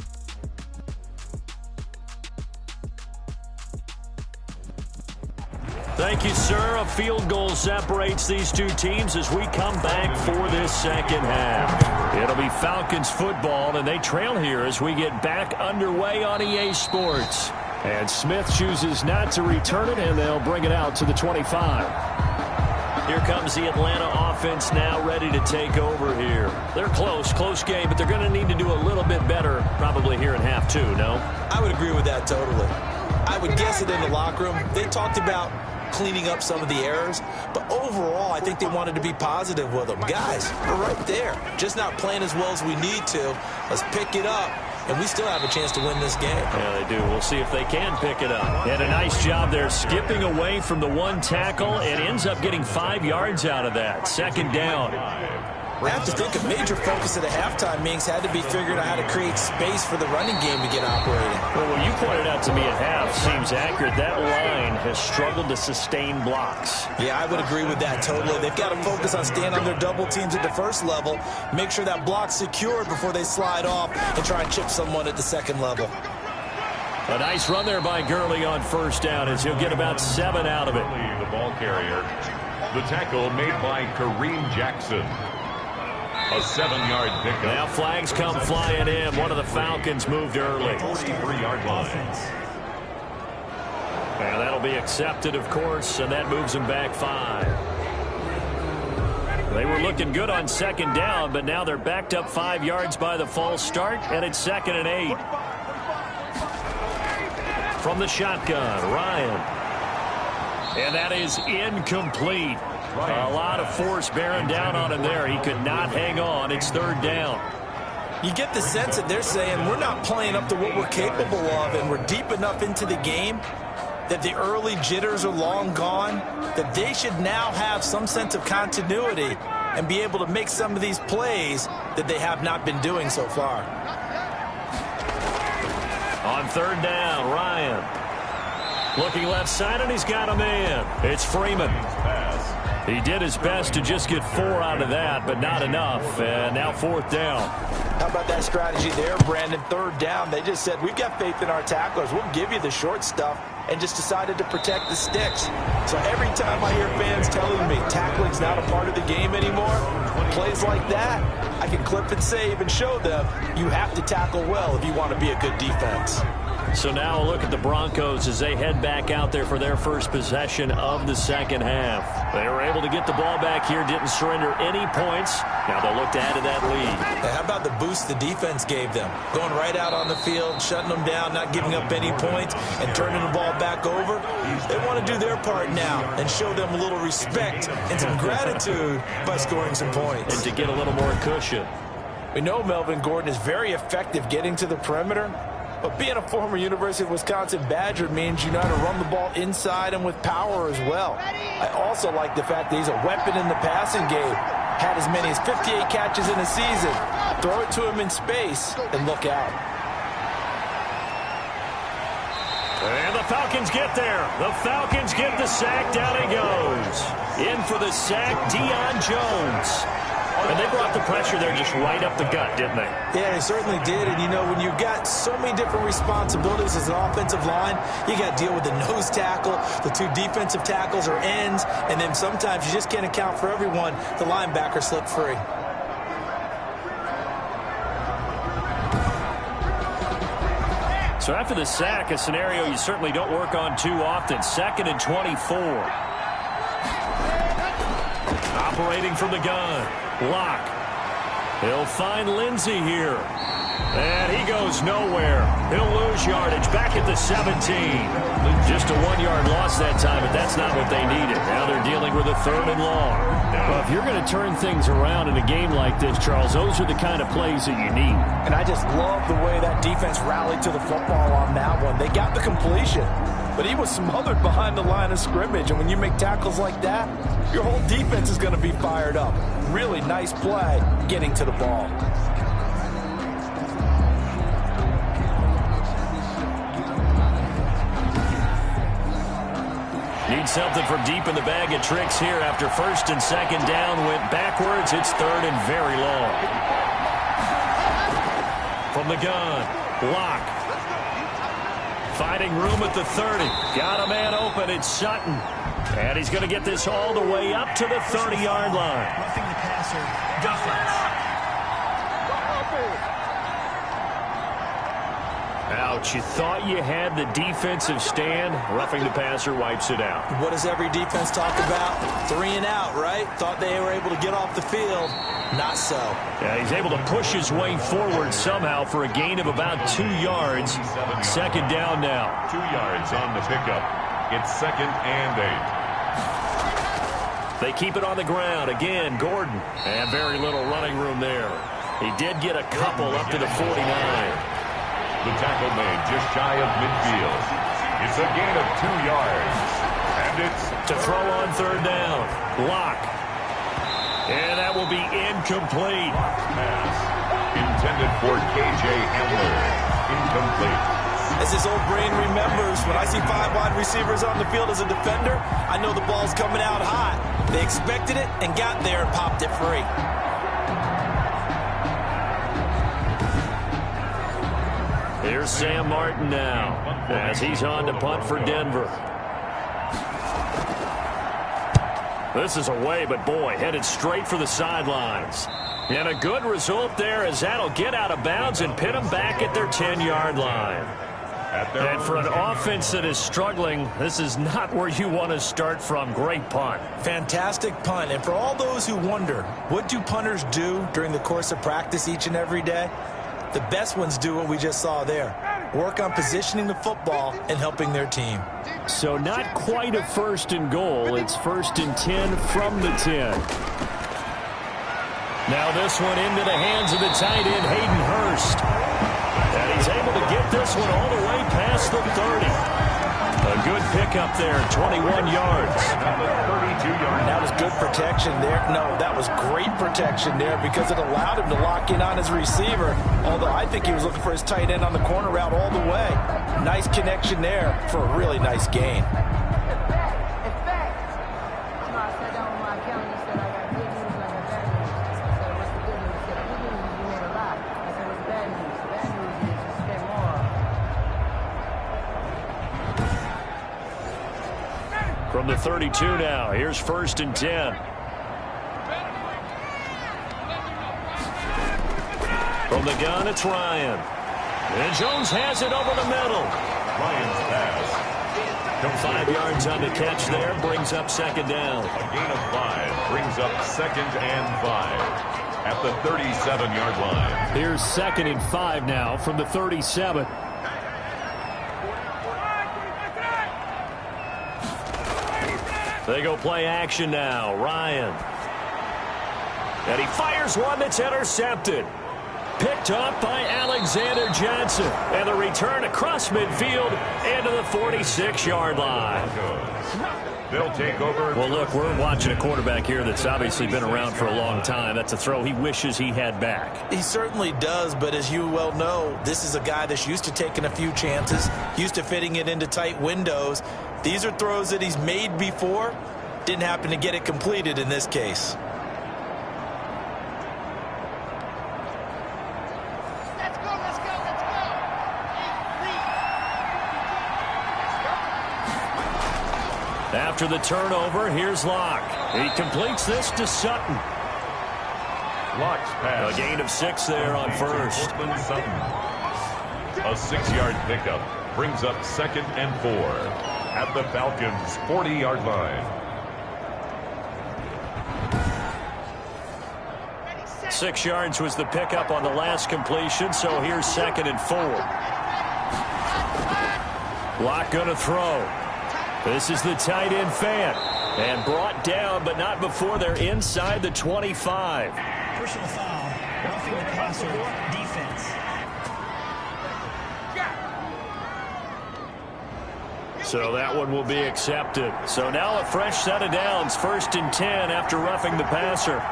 [SPEAKER 2] Thank you, sir. A field goal separates these two teams as we come back for this second half. It'll be Falcons football, and they trail here as we get back underway on EA Sports. And Smith chooses not to return it, and they'll bring it out to the 25. Here comes the Atlanta offense now ready to take over here. They're close game, but they're going to need to do a little bit better probably here in half two, no?
[SPEAKER 3] I would agree with that totally. I would guess it in the locker room. They talked about cleaning up some of the errors, but overall I think they wanted to be positive with them. Guys, we're right there, just not playing as well as we need to. Let's pick it up, and we still have a chance to win this game.
[SPEAKER 2] Yeah, they do. We'll see if they can pick it up. And a nice job there skipping away from the one tackle and ends up getting 5 yards out of that. Second down.
[SPEAKER 3] I have to think a major focus at a halftime means had to be figuring out how to create space for the running game to get operating.
[SPEAKER 2] Well, what you pointed out to me at half seems accurate. That line has struggled to sustain blocks.
[SPEAKER 3] Yeah, I would agree with that totally. They've got to focus on staying on their double teams at the first level, make sure that block's secured before they slide off and try and chip someone at the second level.
[SPEAKER 2] A nice run there by Gurley on first down as he'll get about 7 out of it.
[SPEAKER 1] The ball carrier. The tackle made by Kareem Jackson. A 7-yard pickup.
[SPEAKER 2] Now flags come flying in. One of the Falcons moved early.
[SPEAKER 1] 43-yard line.
[SPEAKER 2] And that'll be accepted, of course, and that moves them back 5. They were looking good on second down, but now they're backed up 5 yards by the false start, and it's 2nd and 8. From the shotgun, Ryan. And that is incomplete. A lot of force bearing down on him there. He could not hang on. It's 3rd down.
[SPEAKER 3] You get the sense that they're saying we're not playing up to what we're capable of, and we're deep enough into the game that the early jitters are long gone, that they should now have some sense of continuity and be able to make some of these plays that they have not been doing so far.
[SPEAKER 2] On 3rd down, Ryan. Looking left side, and he's got a man. It's Freeman. He did his best to just get 4 out of that, but not enough. And now 4th down.
[SPEAKER 3] How about that strategy there, Brandon? 3rd down. They just said, we've got faith in our tacklers. We'll give you the short stuff, and just decided to protect the sticks. So every time I hear fans telling me tackling's not a part of the game anymore, plays like that, I can clip and save and show them you have to tackle well if you want to be a good defense.
[SPEAKER 2] So now a look at the Broncos as they head back out there for their first possession of the second half. They were able to get the ball back here, didn't surrender any points. Now they'll look to add to that lead.
[SPEAKER 3] How about the boost the defense gave them? Going right out on the field, shutting them down, not giving up any points, and turning the ball back over. They want to do their part now and show them a little respect and some gratitude by scoring some points.
[SPEAKER 2] And to get a little more cushion.
[SPEAKER 3] We know Melvin Gordon is very effective getting to the perimeter. But being a former University of Wisconsin Badger means you know how to run the ball inside and with power as well. I also like the fact that he's a weapon in the passing game. Had as many as 58 catches in a season. Throw it to him in space and look out.
[SPEAKER 2] And the Falcons get there. The Falcons get the sack. Down he goes. In for the sack, Deion Jones. And they brought the pressure there just right up the gut, didn't they?
[SPEAKER 3] Yeah, they certainly did. And, you know, when you've got so many different responsibilities as an offensive line, you got to deal with the nose tackle, the 2 defensive tackles or ends, and then sometimes you just can't account for everyone. The linebacker slipped free.
[SPEAKER 2] So after the sack, a scenario you certainly don't work on too often. 2nd and 24. Operating from the gun. Locke. He'll find Lindsey here. And he goes nowhere. He'll lose yardage back at the 17. Just a 1-yard loss that time, but that's not what they needed. Now they're dealing with a 3rd and long.
[SPEAKER 7] Well, if you're going to turn things around in a game like this, Charles, those are the kind of plays that you need.
[SPEAKER 3] And I just love the way that defense rallied to the football on that one. They got the completion, but he was smothered behind the line of scrimmage. And when you make tackles like that, your whole defense is going to be fired up. Really nice play getting to the ball.
[SPEAKER 2] Need something from deep in the bag of tricks here after 1st and 2nd down. Went backwards. It's 3rd and very long. From the gun, Locke. Finding room at the 30. Got a man open. It's Sutton. And he's going to get this all the way up to the 30-yard line.
[SPEAKER 4] Roughing the passer, defense.
[SPEAKER 2] Ouch, you thought you had the defensive stand. Roughing the passer wipes it out.
[SPEAKER 3] What does every defense talk about? 3 and out, right? Thought they were able to get off the field. Not so.
[SPEAKER 2] Yeah, he's able to push his way forward somehow for a gain of about 2 yards. 2nd down now.
[SPEAKER 1] 2 yards on the pickup. It's 2nd and 8.
[SPEAKER 2] They keep it on the ground. Again, Gordon. And very little running room there. He did get a couple up to the 49.
[SPEAKER 1] The tackle made just shy of midfield. It's a gain of 2 yards. And it's
[SPEAKER 2] to throw on 3rd down. Locke. And that will be incomplete.
[SPEAKER 1] Pass intended for K.J. Hamler. Incomplete.
[SPEAKER 3] As his old brain remembers, when I see 5 wide receivers on the field as a defender, I know the ball's coming out hot. They expected it and got there and popped it free.
[SPEAKER 2] Here's Sam Martin now as he's on to punt for Denver. This is away, but boy, headed straight for the sidelines. And a good result there as that'll get out of bounds and pin them back at their 10-yard line. And for an offense that is struggling, this is not where you want to start from. Great punt.
[SPEAKER 3] Fantastic punt. And for all those who wonder, what do punters do during the course of practice each and every day? The best ones do what we just saw there. Work on positioning the football and helping their team.
[SPEAKER 7] So not quite a 1st and goal. It's 1st and 10 from the 10.
[SPEAKER 2] Now this one into the hands of the tight end, Hayden Hurst. And he's able to get this one all the way past the 30. A good pickup there, 21 yards.
[SPEAKER 1] 32 yards.
[SPEAKER 3] That was good protection there. No, that was great protection there because it allowed him to lock in on his receiver. Although I think he was looking for his tight end on the corner route all the way. Nice connection there for a really nice gain.
[SPEAKER 2] From the 32 now, here's 1st and 10. From the gun, it's Ryan. And Jones has it over the middle.
[SPEAKER 1] Ryan's pass.
[SPEAKER 2] 5 yards on the catch there, brings up 2nd down.
[SPEAKER 1] A gain of 5 brings up 2nd and 5 at the 37-yard line.
[SPEAKER 7] Here's 2nd and 5 now from the 37.
[SPEAKER 2] They go play action now. Ryan. And he fires one that's intercepted. Picked up by Alexander Johnson. And the return across midfield into the 46-yard line.
[SPEAKER 1] They'll take over.
[SPEAKER 2] Well, look, we're watching a quarterback here that's obviously been around for a long time. That's a throw he wishes he had back.
[SPEAKER 3] He certainly does, but as you well know, this is a guy that's used to taking a few chances, used to fitting it into tight windows. These are throws that he's made before. Didn't happen to get it completed in this case.
[SPEAKER 8] Let's go.
[SPEAKER 2] After the turnover, here's Locke. He completes this to Sutton.
[SPEAKER 1] Locke's pass.
[SPEAKER 2] A gain of 6 there on 1st.
[SPEAKER 1] A 6-yard pickup brings up 2nd and 4 at the Falcons' 40-yard line.
[SPEAKER 2] 6 yards was the pickup on the last completion, so here's 2nd and 4. Locke going to throw. This is the tight end Fant. And brought down, but not before they're inside the 25.
[SPEAKER 4] Personal foul. Roughing the passer. Defense.
[SPEAKER 2] So that one will be accepted. So now a fresh set of downs. 1st and 10 after roughing the passer.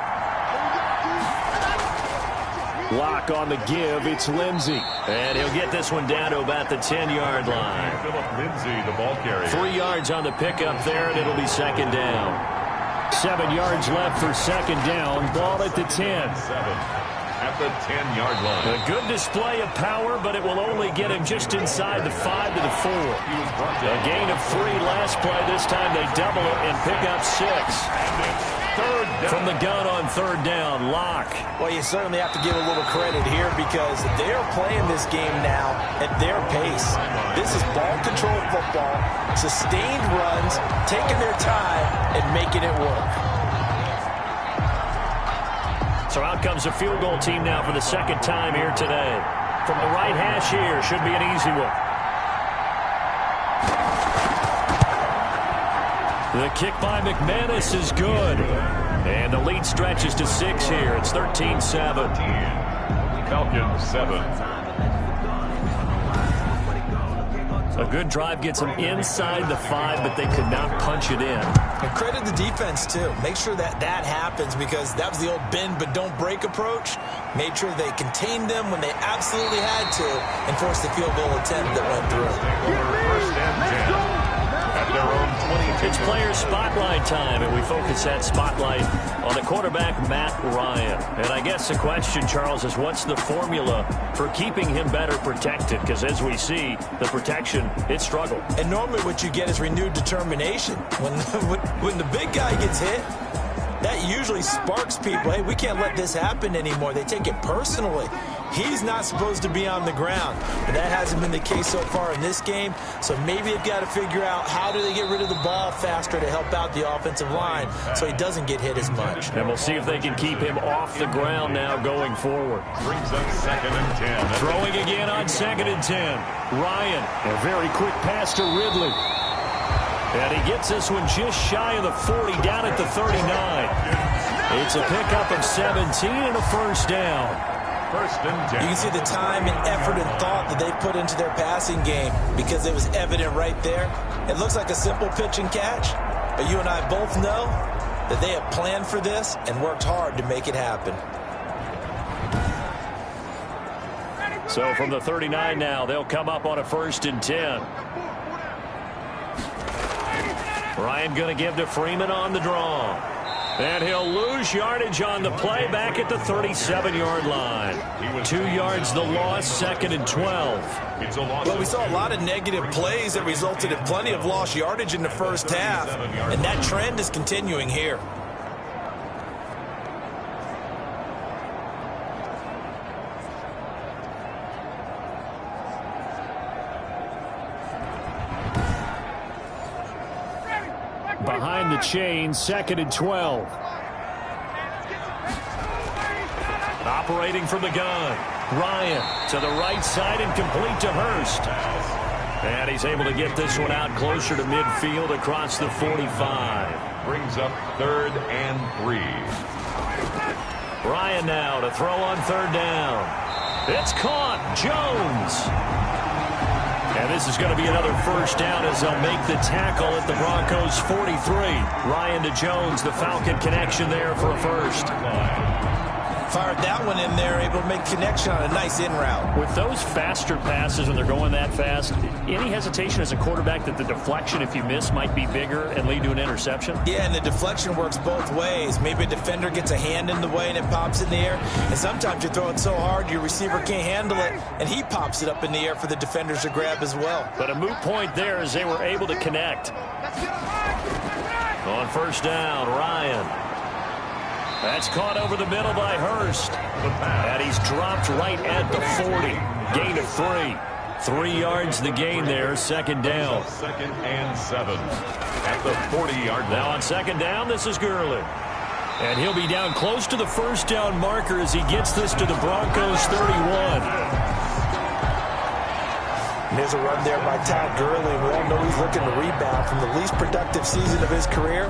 [SPEAKER 2] Locke on the give. It's Lindsey. And he'll get this one down to about the 10-yard line.
[SPEAKER 1] Philip Lindsey, the ball carrier.
[SPEAKER 2] 3 yards on the pickup there, and it'll be 2nd down. 7 yards left for 2nd down. Ball at the 10.
[SPEAKER 1] 7 at the 10-yard line.
[SPEAKER 2] A good display of power, but it will only get him just inside the 5 to the 4. A gain of 3 last play. This time they double it and pick up 6.
[SPEAKER 1] Third down.
[SPEAKER 2] From the gun on 3rd down, Locke.
[SPEAKER 3] Well, you certainly have to give a little credit here because they're playing this game now at their pace. This is ball control football, sustained runs, taking their time and making it work.
[SPEAKER 2] So out comes a field goal team now for the 2nd time here today. From the right hash here, should be an easy one. The kick by McManus is good. And the lead stretches to 6 here. It's 13-7.
[SPEAKER 1] Falcons 7.
[SPEAKER 2] A good drive gets them inside the 5, but they could not punch it in.
[SPEAKER 3] And credit the defense, too. Make sure that happens because that was the old bend but don't break approach. Made sure they contained them when they absolutely had to and forced the field goal attempt that went through.
[SPEAKER 1] 1st and 10. At their own 22.
[SPEAKER 2] It's player spotlight time, and we focus that spotlight on the quarterback, Matt Ryan. And I guess the question, Charles, is what's the formula for keeping him better protected? Because as we see, the protection, it struggled.
[SPEAKER 3] And normally what you get is renewed determination. When the big guy gets hit, that usually sparks people. Hey, we can't let this happen anymore. They take it personally. He's not supposed to be on the ground. But that hasn't been the case so far in this game. So maybe they've got to figure out how do they get rid of the ball faster to help out the offensive line so he doesn't get hit as much.
[SPEAKER 2] And we'll see if they can keep him off the ground now going forward.
[SPEAKER 1] Brings up 2nd and 10.
[SPEAKER 2] Throwing again on 2nd and 10. Ryan, a very quick pass to Ridley. And he gets this one just shy of the 40 down at the 39. It's a pickup of 17 and a 1st down.
[SPEAKER 1] 1st and 10.
[SPEAKER 3] You can see the time and effort and thought that they put into their passing game because it was evident right there. It looks like a simple pitch and catch, but you and I both know that they have planned for this and worked hard to make it happen.
[SPEAKER 2] So from the 39 now, they'll come up on a 1st and 10. Ryan going to give to Freeman on the draw. And he'll lose yardage on the play back at the 37-yard line. 2 yards the loss, 2nd and 12.
[SPEAKER 3] Well, we saw a lot of negative plays that resulted in plenty of lost yardage in the 1st half, and that trend is continuing here.
[SPEAKER 2] Behind the chain, 2nd and 12. Operating from the gun. Ryan to the right side and complete to Hurst. And he's able to get this one out closer to midfield across the 45.
[SPEAKER 1] Brings up 3rd and 3.
[SPEAKER 2] Ryan now to throw on 3rd down. It's caught. Jones. And this is going to be another 1st down as they'll make the tackle at the Broncos 43. Ryan to Jones, the Falcon connection there for a 1st.
[SPEAKER 3] Fired that one in there, able to make connection on a nice in route.
[SPEAKER 2] With those faster passes when they're going that fast, any hesitation as a quarterback that the deflection, if you miss, might be bigger and lead to an interception?
[SPEAKER 3] Yeah, and the deflection works both ways. Maybe a defender gets a hand in the way and it pops in the air. And sometimes you throw it so hard your receiver can't handle it, and he pops it up in the air for the defenders to grab as well.
[SPEAKER 2] But a moot point there as they were able to connect. On 1st down, Ryan. That's caught over the middle by Hurst. And he's dropped right at the 40. Gain of 3. 3 yards the gain there, second down.
[SPEAKER 1] Second and 7 at the 40-yard line.
[SPEAKER 2] Now on second down, this is Gurley. And he'll be down close to the first down marker as he gets this to the Broncos 31.
[SPEAKER 3] And there's a run there by Todd Gurley. We all know he's looking to rebound from the least productive season of his career.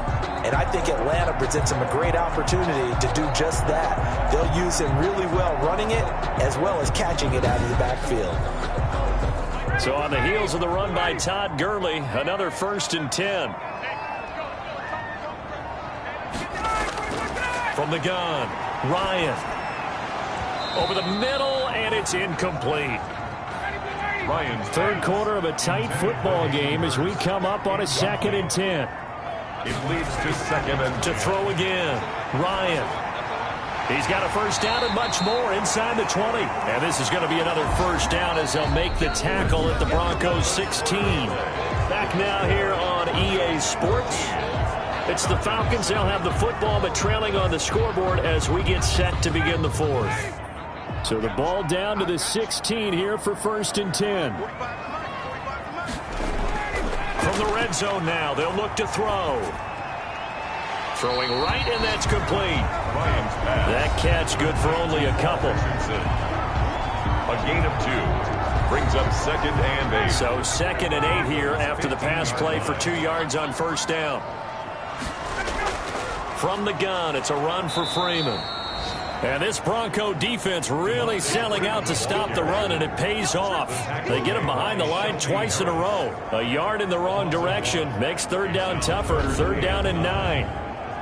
[SPEAKER 3] And I think Atlanta presents him a great opportunity to do just that. They'll use him really well running it as well as catching it out of the backfield.
[SPEAKER 2] So on the heels of the run by Todd Gurley, another 1st and 10. From the gun, Ryan. Over the middle, and it's incomplete.
[SPEAKER 1] Ryan's
[SPEAKER 2] Third quarter of a tight football game as we come up on a 2nd and 10.
[SPEAKER 1] It leads to 2nd and 10.
[SPEAKER 2] To throw again, Ryan. He's got a first down and much more inside the 20. And this is going to be another first down as they'll make the tackle at the Broncos 16. Back now here on EA Sports. It's the Falcons. They'll have the football, but trailing on the scoreboard as we get set to begin the 4th. So the ball down to the 16 here for 1st and 10. From the red zone now, they'll look to throw. Throwing right, and that's complete. That catch good for only a couple.
[SPEAKER 1] A gain of 2 brings up 2nd and 8.
[SPEAKER 2] So 2nd and 8 here after the pass play for 2 yards on first down. From the gun, it's a run for Freeman. And this Bronco defense really selling out to stop the run, and it pays off. They get him behind the line twice in a row. A yard in the wrong direction makes 3rd down tougher. 3rd down and 9.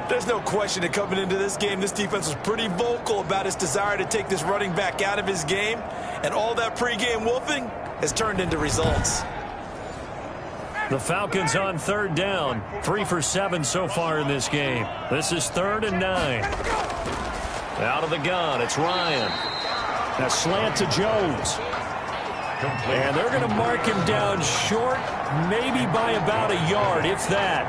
[SPEAKER 3] There's no question that coming into this game, this defense was pretty vocal about its desire to take this running back out of his game. And all that pregame wolfing has turned into results.
[SPEAKER 2] The Falcons on 3rd down. 3 for 7 so far in this game. This is 3rd and 9. Out of the gun, it's Ryan. A slant to Jones. And they're going to mark him down short, maybe by about a yard, if that.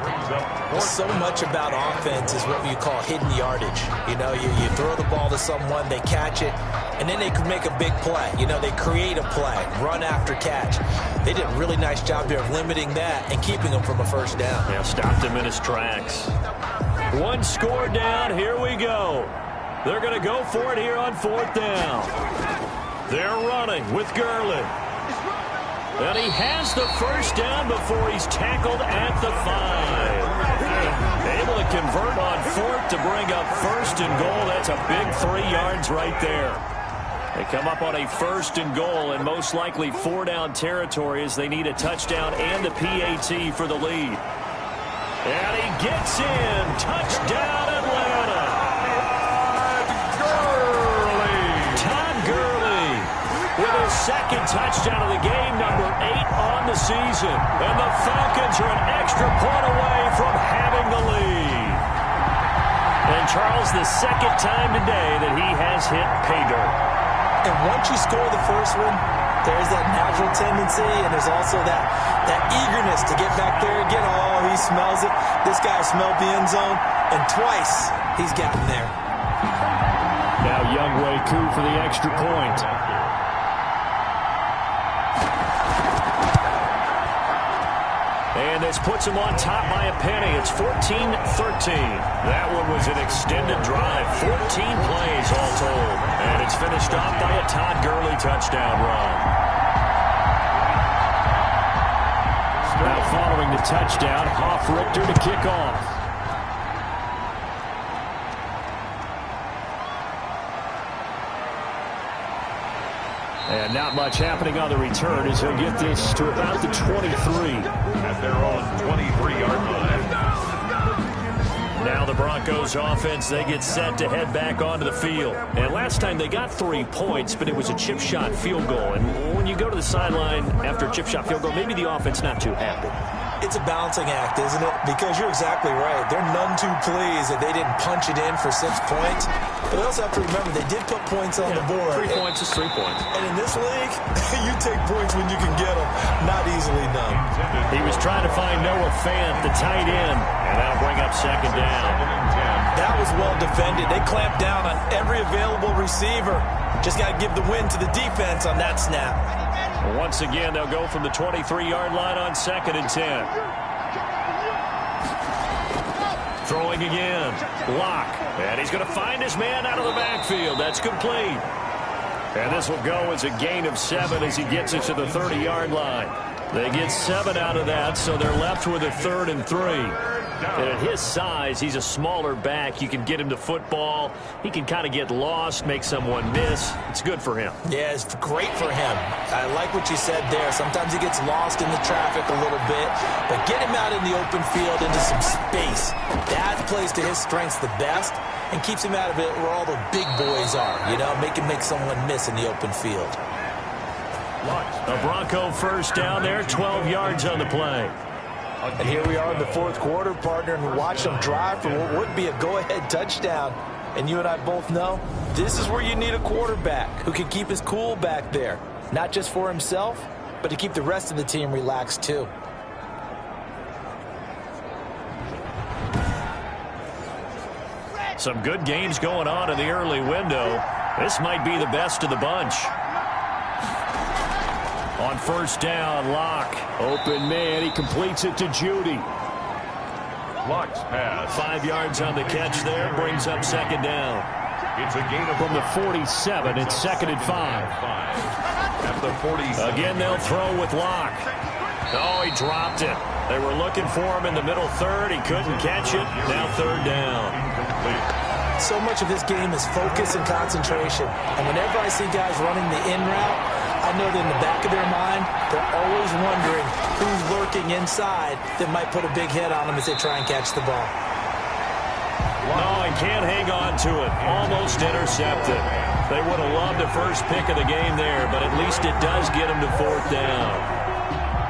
[SPEAKER 3] So much about offense is what you call hidden yardage. You know, you throw the ball to someone, they catch it, and then they can make a big play. You know, they create a play, run after catch. They did a really nice job here of limiting that and keeping him from a first down.
[SPEAKER 2] Yeah, stopped him in his tracks. 1 score down, here we go. They're going to go for it here on 4th down. They're running with Gurley. And he has the first down before he's tackled at the 5. Able to convert on 4th to bring up 1st and goal. That's a big 3 yards right there. They come up on a 1st and goal and most likely 4-down territory as they need a touchdown and a PAT for the lead. And he gets in. Touchdown, Atlanta. With his 2nd touchdown of the game, number 8 on the season. And the Falcons are an extra point away from having the lead. And Charles, the 2nd time today that he has hit pay dirt.
[SPEAKER 3] And once you score the first one, there's that natural tendency, and there's also that eagerness to get back there again. Oh, he smells it. This guy smelled the end zone, and twice he's gotten there.
[SPEAKER 2] Now Younghoe Koo for the extra point. And this puts him on top by a penny. It's 14-13. That one was an extended drive. 14 plays all told. And it's finished off by a Todd Gurley touchdown run. Now following the touchdown, Hoff-Richter to kick off. And not much happening on the return as he'll get this to about the 23.
[SPEAKER 1] At their own 23-yard line.
[SPEAKER 2] Now the Broncos offense, they get set to head back onto the field. And last time they got 3 points, but it was a chip shot field goal. And when you go to the sideline after a chip shot field goal, maybe the offense not too happy.
[SPEAKER 3] It's a balancing act, isn't it? Because you're exactly right. They're none too pleased that they didn't punch it in for 6 points. But they also have to remember they did put points on the board.
[SPEAKER 2] 3 points is 3 points.
[SPEAKER 3] And in this league, you take points when you can get them. Not easily done.
[SPEAKER 2] He was trying to find Noah Fant, the tight end. And that'll bring up 2nd down.
[SPEAKER 3] That was well defended. They clamped down on every available receiver. Just got to give the win to the defense on that snap.
[SPEAKER 7] Once again, they'll go from the 23-yard line on 2nd and 10. Throwing again. Locke. And he's going to find his man out of the backfield. That's complete. And this will go as a gain of 7 as he gets it to the 30-yard line. They get 7 out of that, so they're left with a 3rd and 3. And at his size, he's a smaller back. You can get him to football. He can kind of get lost, make someone miss. It's good for him.
[SPEAKER 3] Yeah, it's great for him. I like what you said there. Sometimes he gets lost in the traffic a little bit, but get him out in the open field into some space. That plays to his strengths the best and keeps him out of it where all the big boys are. You know, make someone miss in the open field.
[SPEAKER 7] A Bronco first down there, 12 yards on the play.
[SPEAKER 3] And here we are in the 4th quarter, partner, and watch them drive for what would be a go-ahead touchdown. And you and I both know this is where you need a quarterback who can keep his cool back there, not just for himself, but to keep the rest of the team relaxed too.
[SPEAKER 7] Some good games going on in the early window. This might be the best of the bunch. On first down, Locke. Open man, he completes it to Judy.
[SPEAKER 1] Locke's pass.
[SPEAKER 7] 5 yards on the catch there, brings up 2nd down.
[SPEAKER 1] It's a gain of
[SPEAKER 7] From the 47, it's 2nd and 5.
[SPEAKER 1] At the 47.
[SPEAKER 7] Again, they'll throw with Locke. Oh, he dropped it. They were looking for him in the middle 3rd. He couldn't catch it. Now 3rd down.
[SPEAKER 3] So much of this game is focus and concentration. And whenever I see guys running the in route, I know that in the back of their mind, they're always wondering who's lurking inside that might put a big hit on them as they try and catch the ball.
[SPEAKER 7] No, he can't hang on to it. Almost intercepted. They would have loved the first pick of the game there, but at least it does get him to 4th down.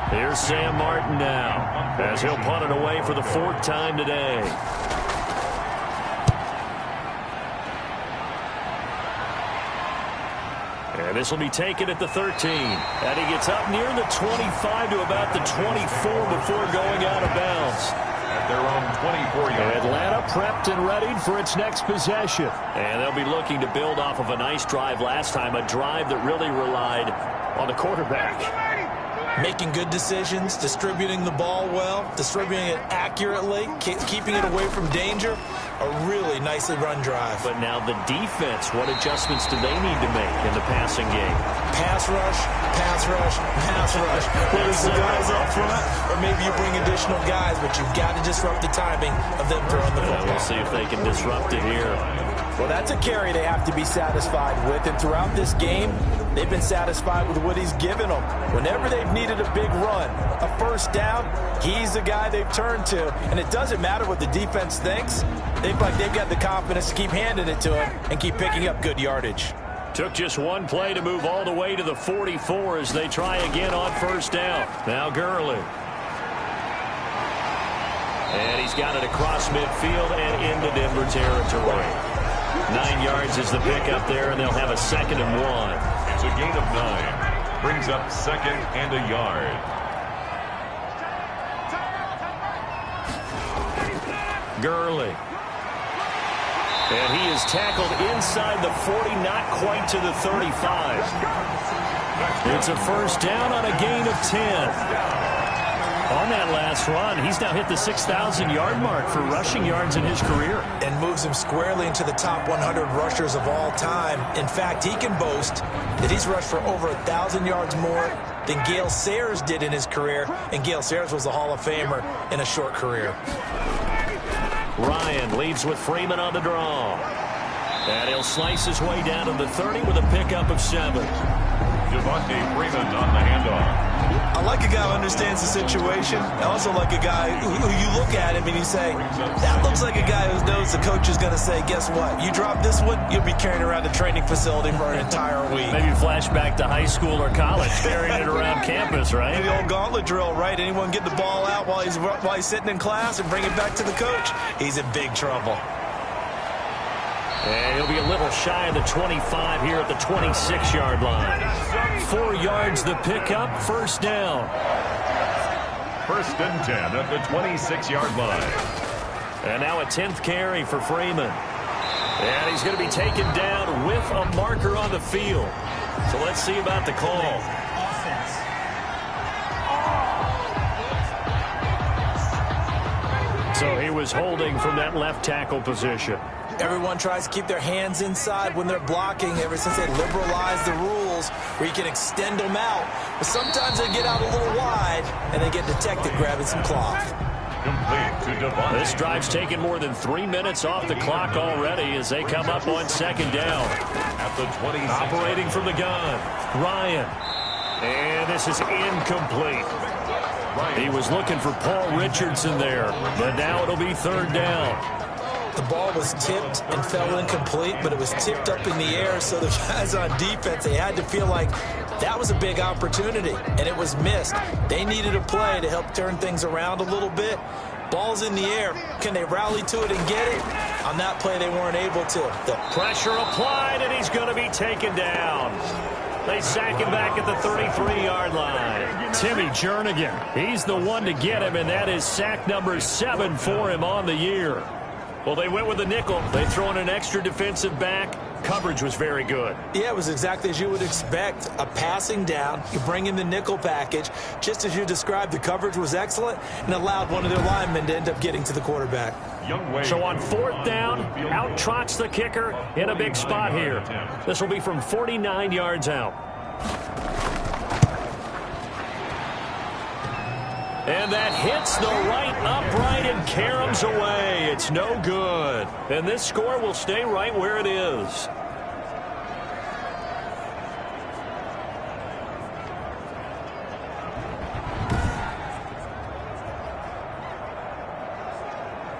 [SPEAKER 7] Here's Sam Martin now, as he'll punt it away for the 4th time today. And this will be taken at the 13. And he gets up near the 25 to about the 24 before going out of bounds.
[SPEAKER 1] At their own 24-yard.
[SPEAKER 7] Atlanta prepped and readied for its next possession. And they'll be looking to build off of a nice drive last time, a drive that really relied on the quarterback.
[SPEAKER 3] Making good decisions, distributing the ball well, distributing it accurately, keeping it away from danger. A really nicely run drive.
[SPEAKER 7] But now the defense, what adjustments do they need to make in the passing game?
[SPEAKER 3] Pass rush, pass rush, pass rush. Whether it's the guys up front or maybe you bring additional guys, but you've got to disrupt the timing of them throwing the football.
[SPEAKER 7] We'll see if they can disrupt it here.
[SPEAKER 3] Well, that's a carry they have to be satisfied with. And throughout this game, they've been satisfied with what he's given them. Whenever they've needed a big run, a first down, he's the guy they've turned to. And it doesn't matter what the defense thinks. They've got the confidence to keep handing it to him and keep picking up good yardage.
[SPEAKER 7] Took just one play to move all the way to the 44 as they try again on first down. Now Gurley. And he's got it across midfield and into Denver territory. 9 yards is the pickup there, and they'll have a 2nd and 1.
[SPEAKER 1] It's a gain of 9. Brings up 2nd and a yard.
[SPEAKER 7] Gurley. And he is tackled inside the 40, not quite to the 35. It's a first down on a gain of 10. On that last run, he's now hit the 6,000-yard mark for rushing yards in his career.
[SPEAKER 3] And moves him squarely into the top 100 rushers of all time. In fact, he can boast that he's rushed for over 1,000 yards more than Gale Sayers did in his career. And Gale Sayers was a Hall of Famer in a short career.
[SPEAKER 7] Ryan leads with Freeman on the draw. And he'll slice his way down to the 30 with a pickup of 7.
[SPEAKER 1] Devontae Freeman on the handoff.
[SPEAKER 3] I like a guy who understands the situation. I also like a guy who you look at him and you say, that looks like a guy who knows the coach is going to say, guess what? You drop this one, you'll be carrying around a training facility for an entire week.
[SPEAKER 7] Maybe flashback to high school or college, carrying it around campus, right?
[SPEAKER 3] The old gauntlet drill, right? Anyone get the ball out while he's sitting in class and bring it back to the coach? He's in big trouble.
[SPEAKER 7] And he'll be a little shy of the 25 here at the 26-yard line. 4 yards the pickup, first down.
[SPEAKER 1] 1st and 10 at the 26-yard line.
[SPEAKER 7] And now a 10th carry for Freeman. And he's going to be taken down with a marker on the field. So let's see about the call. So he was holding from that left tackle position.
[SPEAKER 3] Everyone tries to keep their hands inside when they're blocking ever since they liberalized the rules where you can extend them out. But sometimes they get out a little wide and they get detected grabbing some cloth.
[SPEAKER 1] Complete to Devontae.
[SPEAKER 7] This drive's taken more than 3 minutes off the clock already as they come up on second down.
[SPEAKER 1] At the 20.
[SPEAKER 7] Operating from the gun, Ryan. And this is incomplete. He was looking for Paul Richardson there, but now it'll be third down.
[SPEAKER 3] The ball was tipped and fell incomplete, but it was tipped up in the air, so the guys on defense, they had to feel like that was a big opportunity, and it was missed. They needed a play to help turn things around a little bit. Ball's in the air. Can they rally to it and get it? On that play, they weren't able to. The
[SPEAKER 7] pressure applied, and he's going to be taken down. They sack him back at the 33-yard line. Timmy Jernigan, he's the one to get him, and that is sack number 7 for him on the year. Well, they went with the nickel. They throw in an extra defensive back. Coverage was very good.
[SPEAKER 3] Yeah, it was exactly as you would expect. A passing down. You bring in the nickel package. Just as you described, the coverage was excellent and allowed one of their linemen to end up getting to the quarterback.
[SPEAKER 7] So on fourth down, out trots the kicker in a big spot here. This will be from 49 yards out. And that hits the right upright and caroms away. It's no good. And this score will stay right where it is.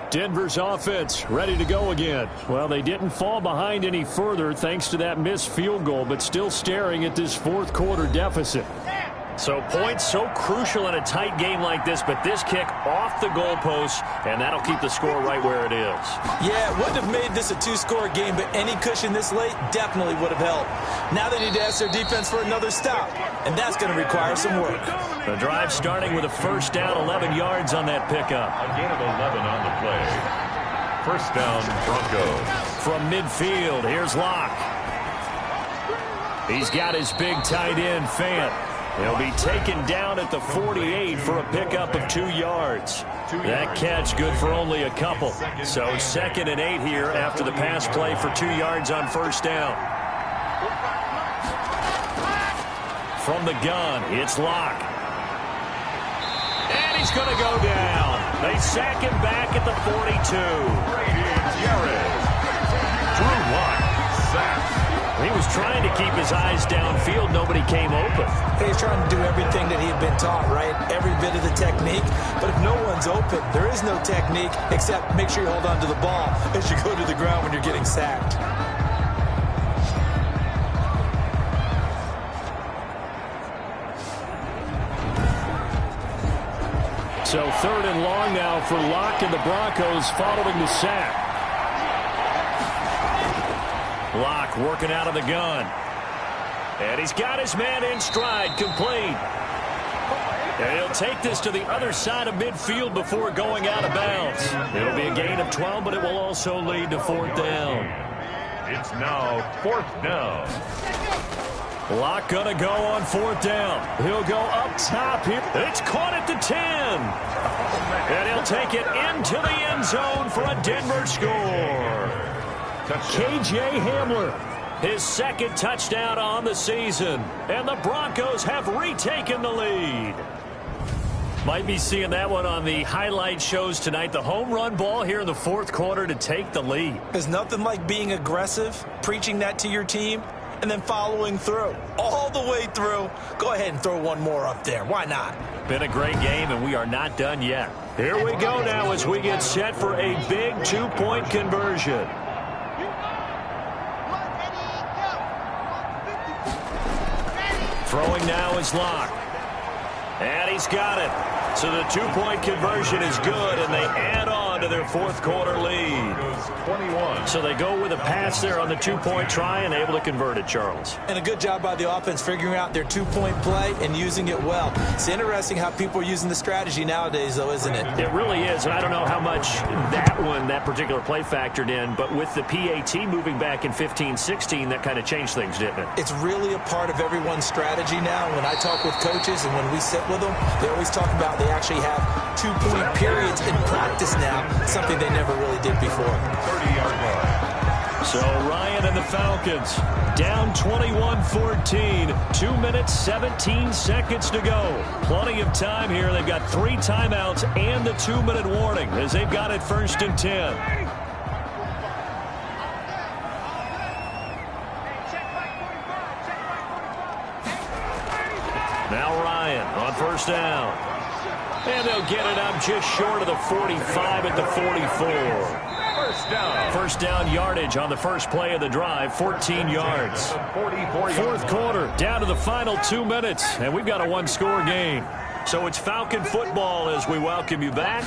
[SPEAKER 7] Denver's offense ready to go again. Well, they didn't fall behind any further thanks to that missed field goal, but still staring at this fourth quarter deficit. So points so crucial in a tight game like this, but this kick off the goalpost, and that'll keep the score right where it is.
[SPEAKER 3] Yeah, it wouldn't have made this a two-score game, but any cushion this late definitely would have helped. Now they need to ask their defense for another stop, and that's going to require some work.
[SPEAKER 7] The drive starting with a first down, 11 yards on that pickup.
[SPEAKER 1] A gain of 11 on the play. First down, Broncos.
[SPEAKER 7] From midfield, here's Locke. He's got his big tight end, Fant. He'll be taken down at the 48 for a pickup of 2 yards. That catch good for only a couple. So 2nd and 8 here after the pass play for 2 yards on first down. From the gun, it's Locke. And he's going to go down. They sack him back at the 42.
[SPEAKER 1] Drew Lock sacked.
[SPEAKER 7] He was trying to keep his eyes downfield. Nobody came open.
[SPEAKER 3] He's trying to do everything that he had been taught, right? Every bit of the technique. But if no one's open, there is no technique except make sure you hold on to the ball as you go to the ground when you're getting sacked.
[SPEAKER 7] So 3rd and long now for Locke and the Broncos following the sack. Locke working out of the gun. And he's got his man in stride, complete. And he'll take this to the other side of midfield before going out of bounds. It'll be a gain of 12, but it will also lead to 4th down.
[SPEAKER 1] It's now 4th down.
[SPEAKER 7] Locke gonna go on 4th down. He'll go up top here. It's caught at the 10. And he'll take it into the end zone for a Denver score. KJ Hamler, his 2nd touchdown on the season. And the Broncos have retaken the lead. Might be seeing that one on the highlight shows tonight. The home run ball here in the 4th quarter to take the lead.
[SPEAKER 3] There's nothing like being aggressive, preaching that to your team, and then following through. All the way through. Go ahead and throw one more up there. Why not?
[SPEAKER 7] Been a great game, and we are not done yet. Here we go now as we get set for a big 2-point conversion. Throwing now is Locke. And he's got it. So the 2-point conversion is good, and they add on into their fourth quarter lead.
[SPEAKER 1] 21.
[SPEAKER 7] So they go with a pass there on the two-point try and able to convert it, Charles.
[SPEAKER 3] And a good job by the offense figuring out their two-point play and using it well. It's interesting how people are using the strategy nowadays, though, isn't it?
[SPEAKER 7] It really is, and I don't know how much that particular play factored in, but with the PAT moving back in 15-16, that kind of changed things, didn't it?
[SPEAKER 3] It's really a part of everyone's strategy now. When I talk with coaches and when we sit with them, they always talk about they actually have two-point periods in practice now, something they never really did before.
[SPEAKER 1] 30-yard line.
[SPEAKER 7] So Ryan and the Falcons down 21-14. 2 minutes, 17 seconds to go. Plenty of time here. They've got 3 timeouts and the 2-minute warning as they've got it 1st and 10. Now Ryan on 1st down. And they'll get it up just short of the 45 at the 44. First down yardage on the first play of the drive, 14 yards. Fourth quarter, down to the final 2 minutes, and we've got a one-score game. So it's Falcon football as we welcome you back.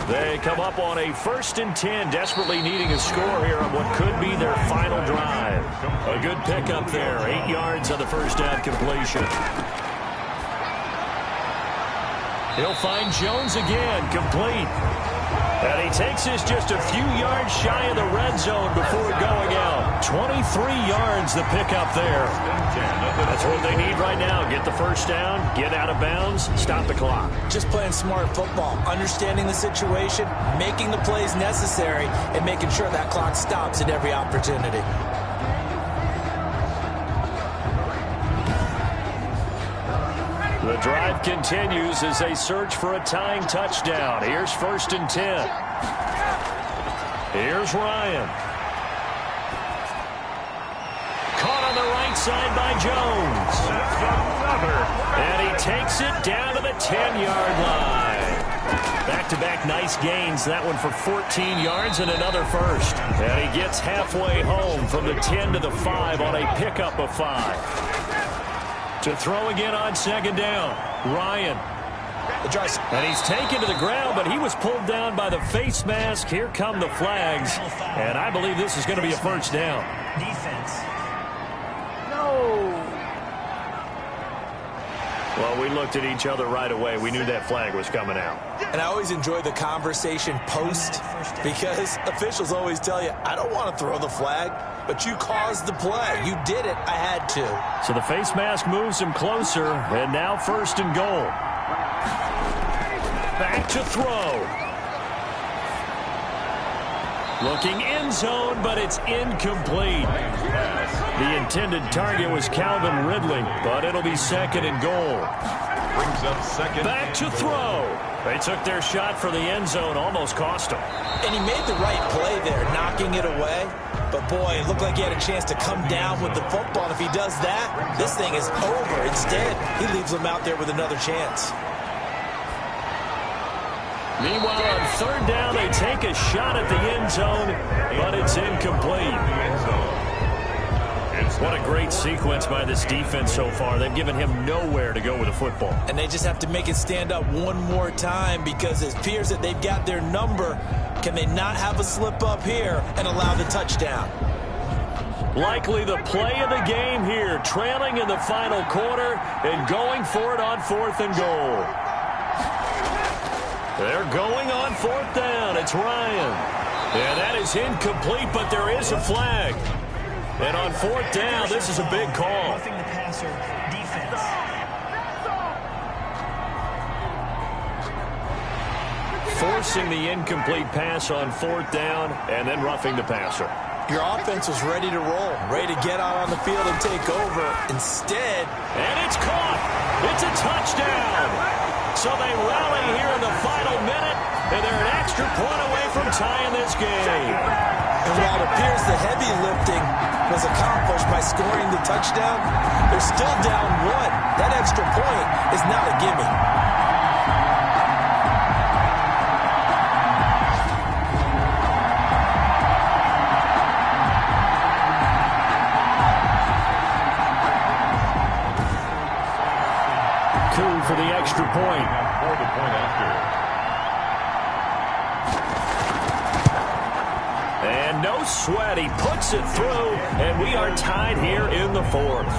[SPEAKER 7] They come up on a 1st and 10, desperately needing a score here on what could be their final drive. A good pickup there, 8 yards on the first down completion. He'll find Jones again, complete. And he takes this just a few yards shy of the red zone before going out. 23 yards the pickup there. That's what they need right now. Get the first down, get out of bounds, stop the clock.
[SPEAKER 3] Just playing smart football, understanding the situation, making the plays necessary, and making sure that clock stops at every opportunity.
[SPEAKER 7] The drive continues as they search for a tying touchdown. Here's 1st and 10. Here's Ryan. Caught on the right side by Jones. And he takes it down to the 10-yard line. Back-to-back nice gains. That one for 14 yards and another first. And he gets halfway home from the 10 to the 5 on a pickup of 5. To throw again on 2nd down. Ryan. And he's taken to the ground, but he was pulled down by the face mask. Here come the flags. And I believe this is going to be a first down.
[SPEAKER 4] Defense.
[SPEAKER 7] Well, we looked at each other right away. We knew that flag was coming out.
[SPEAKER 3] And I always enjoy the conversation post because officials always tell you, I don't want to throw the flag, but you caused the play. You did it. I had to.
[SPEAKER 7] So the face mask moves him closer, and now 1st and goal. Back to throw. Looking end zone, but it's incomplete. The intended target was Calvin Ridley, but it'll be 2nd and goal.
[SPEAKER 1] Brings up 2nd.
[SPEAKER 7] Back to throw. They took their shot for the end zone, almost cost him.
[SPEAKER 3] And he made the right play there, knocking it away. But, boy, it looked like he had a chance to come down with the football. And if he does that, this thing is over. Instead, he leaves them out there with another chance.
[SPEAKER 7] Meanwhile, on 3rd down, they take a shot at the end zone, but it's incomplete. What a great sequence by this defense so far. They've given him nowhere to go with the football.
[SPEAKER 3] And they just have to make it stand up one more time because it appears that they've got their number. Can they not have a slip up here and allow the touchdown?
[SPEAKER 7] Likely the play of the game here, trailing in the final quarter and going for it on 4th and goal. They're going on 4th down. It's Ryan. And that is incomplete, but there is a flag. And on 4th down, this is a big call.
[SPEAKER 4] Roughing the passer, defense.
[SPEAKER 7] Forcing the incomplete pass on 4th down and then roughing the passer.
[SPEAKER 3] Your offense was ready to roll, ready to get out on the field and take over. Instead,
[SPEAKER 7] and it's caught. It's a touchdown. So they rally here in the final minute, and they're an extra point away from tying this game.
[SPEAKER 3] And while it appears the heavy lifting was accomplished by scoring the touchdown, they're still down 1. That extra point is not a gimme.
[SPEAKER 7] For the extra point.
[SPEAKER 1] For the point after.
[SPEAKER 7] no sweat. He puts it through, and we are tied here in the fourth.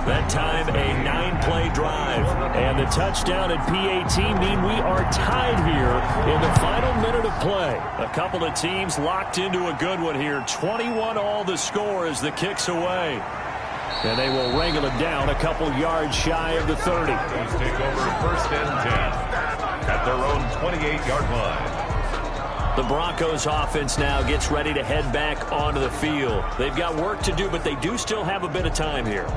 [SPEAKER 7] That time, a 9-play drive. And the touchdown and PAT mean we are tied here in the final minute of play. A couple of teams locked into a good one here. 21-all the score as the kick's away. And they will wrangle it down a couple yards shy of the 30.
[SPEAKER 1] Let's take over 1st and 10 at their own 28-yard line.
[SPEAKER 7] The Broncos offense now gets ready to head back onto the field. They've got work to do, but they do still have a bit of time here.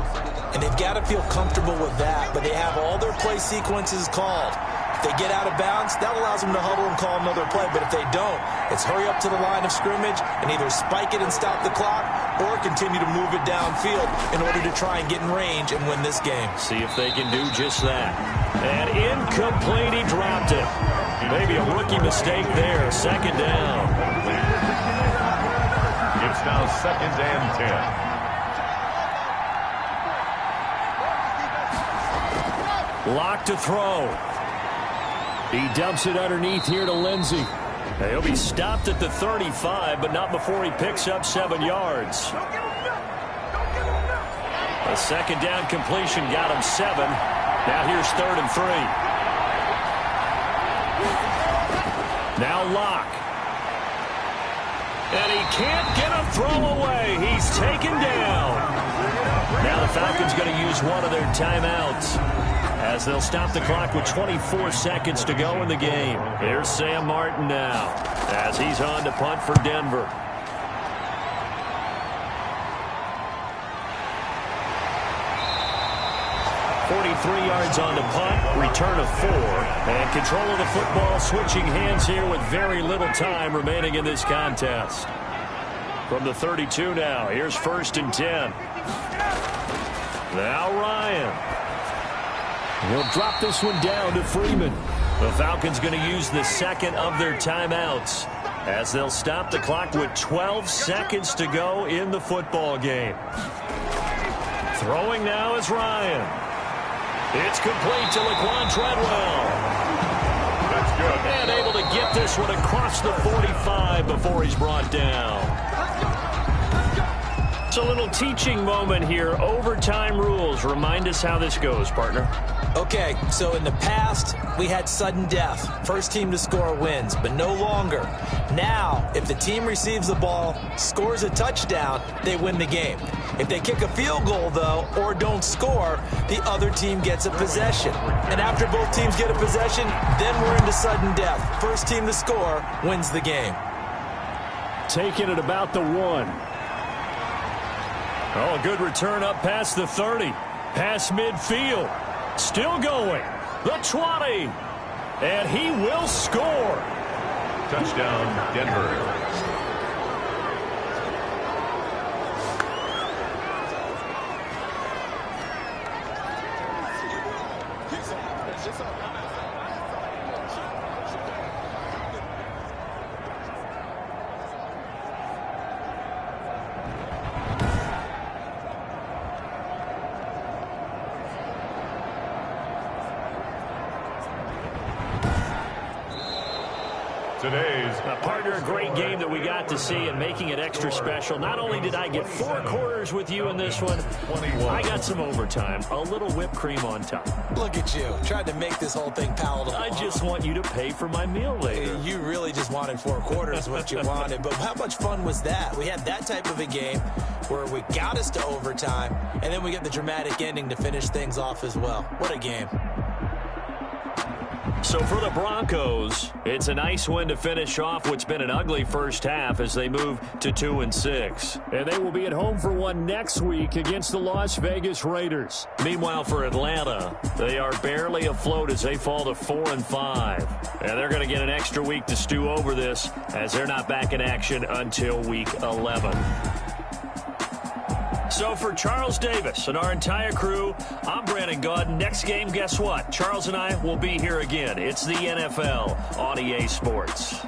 [SPEAKER 3] And they've got to feel comfortable with that, but they have all their play sequences called. If they get out of bounds, that allows them to huddle and call another play. But if they don't, it's hurry up to the line of scrimmage and either spike it and stop the clock or continue to move it downfield in order to try and get in range and win this game.
[SPEAKER 7] See if they can do just that. And incomplete, he dropped it. Maybe a rookie mistake there. 2nd down.
[SPEAKER 1] It's now 2nd and 10.
[SPEAKER 7] Lock to throw. He dumps it underneath here to Lindsey. He'll be stopped at the 35, but not before he picks up 7 yards. A 2nd down completion got him 7. Now here's 3rd and 3. Now Locke. And he can't get a throw away. He's taken down. Now the Falcons going to use one of their timeouts as they'll stop the clock with 24 seconds to go in the game. Here's Sam Martin now as he's on to punt for Denver. .43 yards on the punt, return of 4, and control of the football switching hands here with very little time remaining in this contest. From the 32 now, here's 1st and 10. Now Ryan. He'll drop this one down to Freeman. The Falcons going to use the 2nd of their timeouts as they'll stop the clock with 12 seconds to go in the football game. Throwing now is Ryan. It's complete to Laquan Treadwell.
[SPEAKER 1] That's good.
[SPEAKER 7] And able to get this one across the 45 before he's brought down. It's a little teaching moment here. Overtime rules. Remind us how this goes, partner.
[SPEAKER 3] Okay, so in the past, we had sudden death. First team to score wins, but no longer. Now, if the team receives the ball, scores a touchdown, they win the game. If they kick a field goal, though, or don't score, the other team gets a possession. And after both teams get a possession, then we're into sudden death. First team to score wins the game.
[SPEAKER 7] Taking it about the 1. Oh, a good return up past the 30. Past midfield. Still going. The 20. And he will score.
[SPEAKER 1] Touchdown, Denver. Today's
[SPEAKER 7] partner, a great game that we got to see and making it extra special. Not only did I get 4 quarters with you in this one, I got some overtime, a little whipped cream on top.
[SPEAKER 3] Look at you, tried to make this whole thing palatable.
[SPEAKER 7] I just want you to pay for my meal later.
[SPEAKER 3] You really just wanted 4 quarters, what you wanted. But how much fun was that? We had that type of a game where we got us to overtime, and then we get the dramatic ending to finish things off as well. What a game.
[SPEAKER 7] So for the Broncos, it's a nice win to finish off what's been an ugly first half as they move to 2-6. And they will be at home for one next week against the Las Vegas Raiders. Meanwhile, for Atlanta, they are barely afloat as they fall to 4-5. And they're going to get an extra week to stew over this as they're not back in action until week 11. So for Charles Davis and our entire crew, I'm Brandon Gaudin. Next game, guess what? Charles and I will be here again. It's the NFL on EA Sports.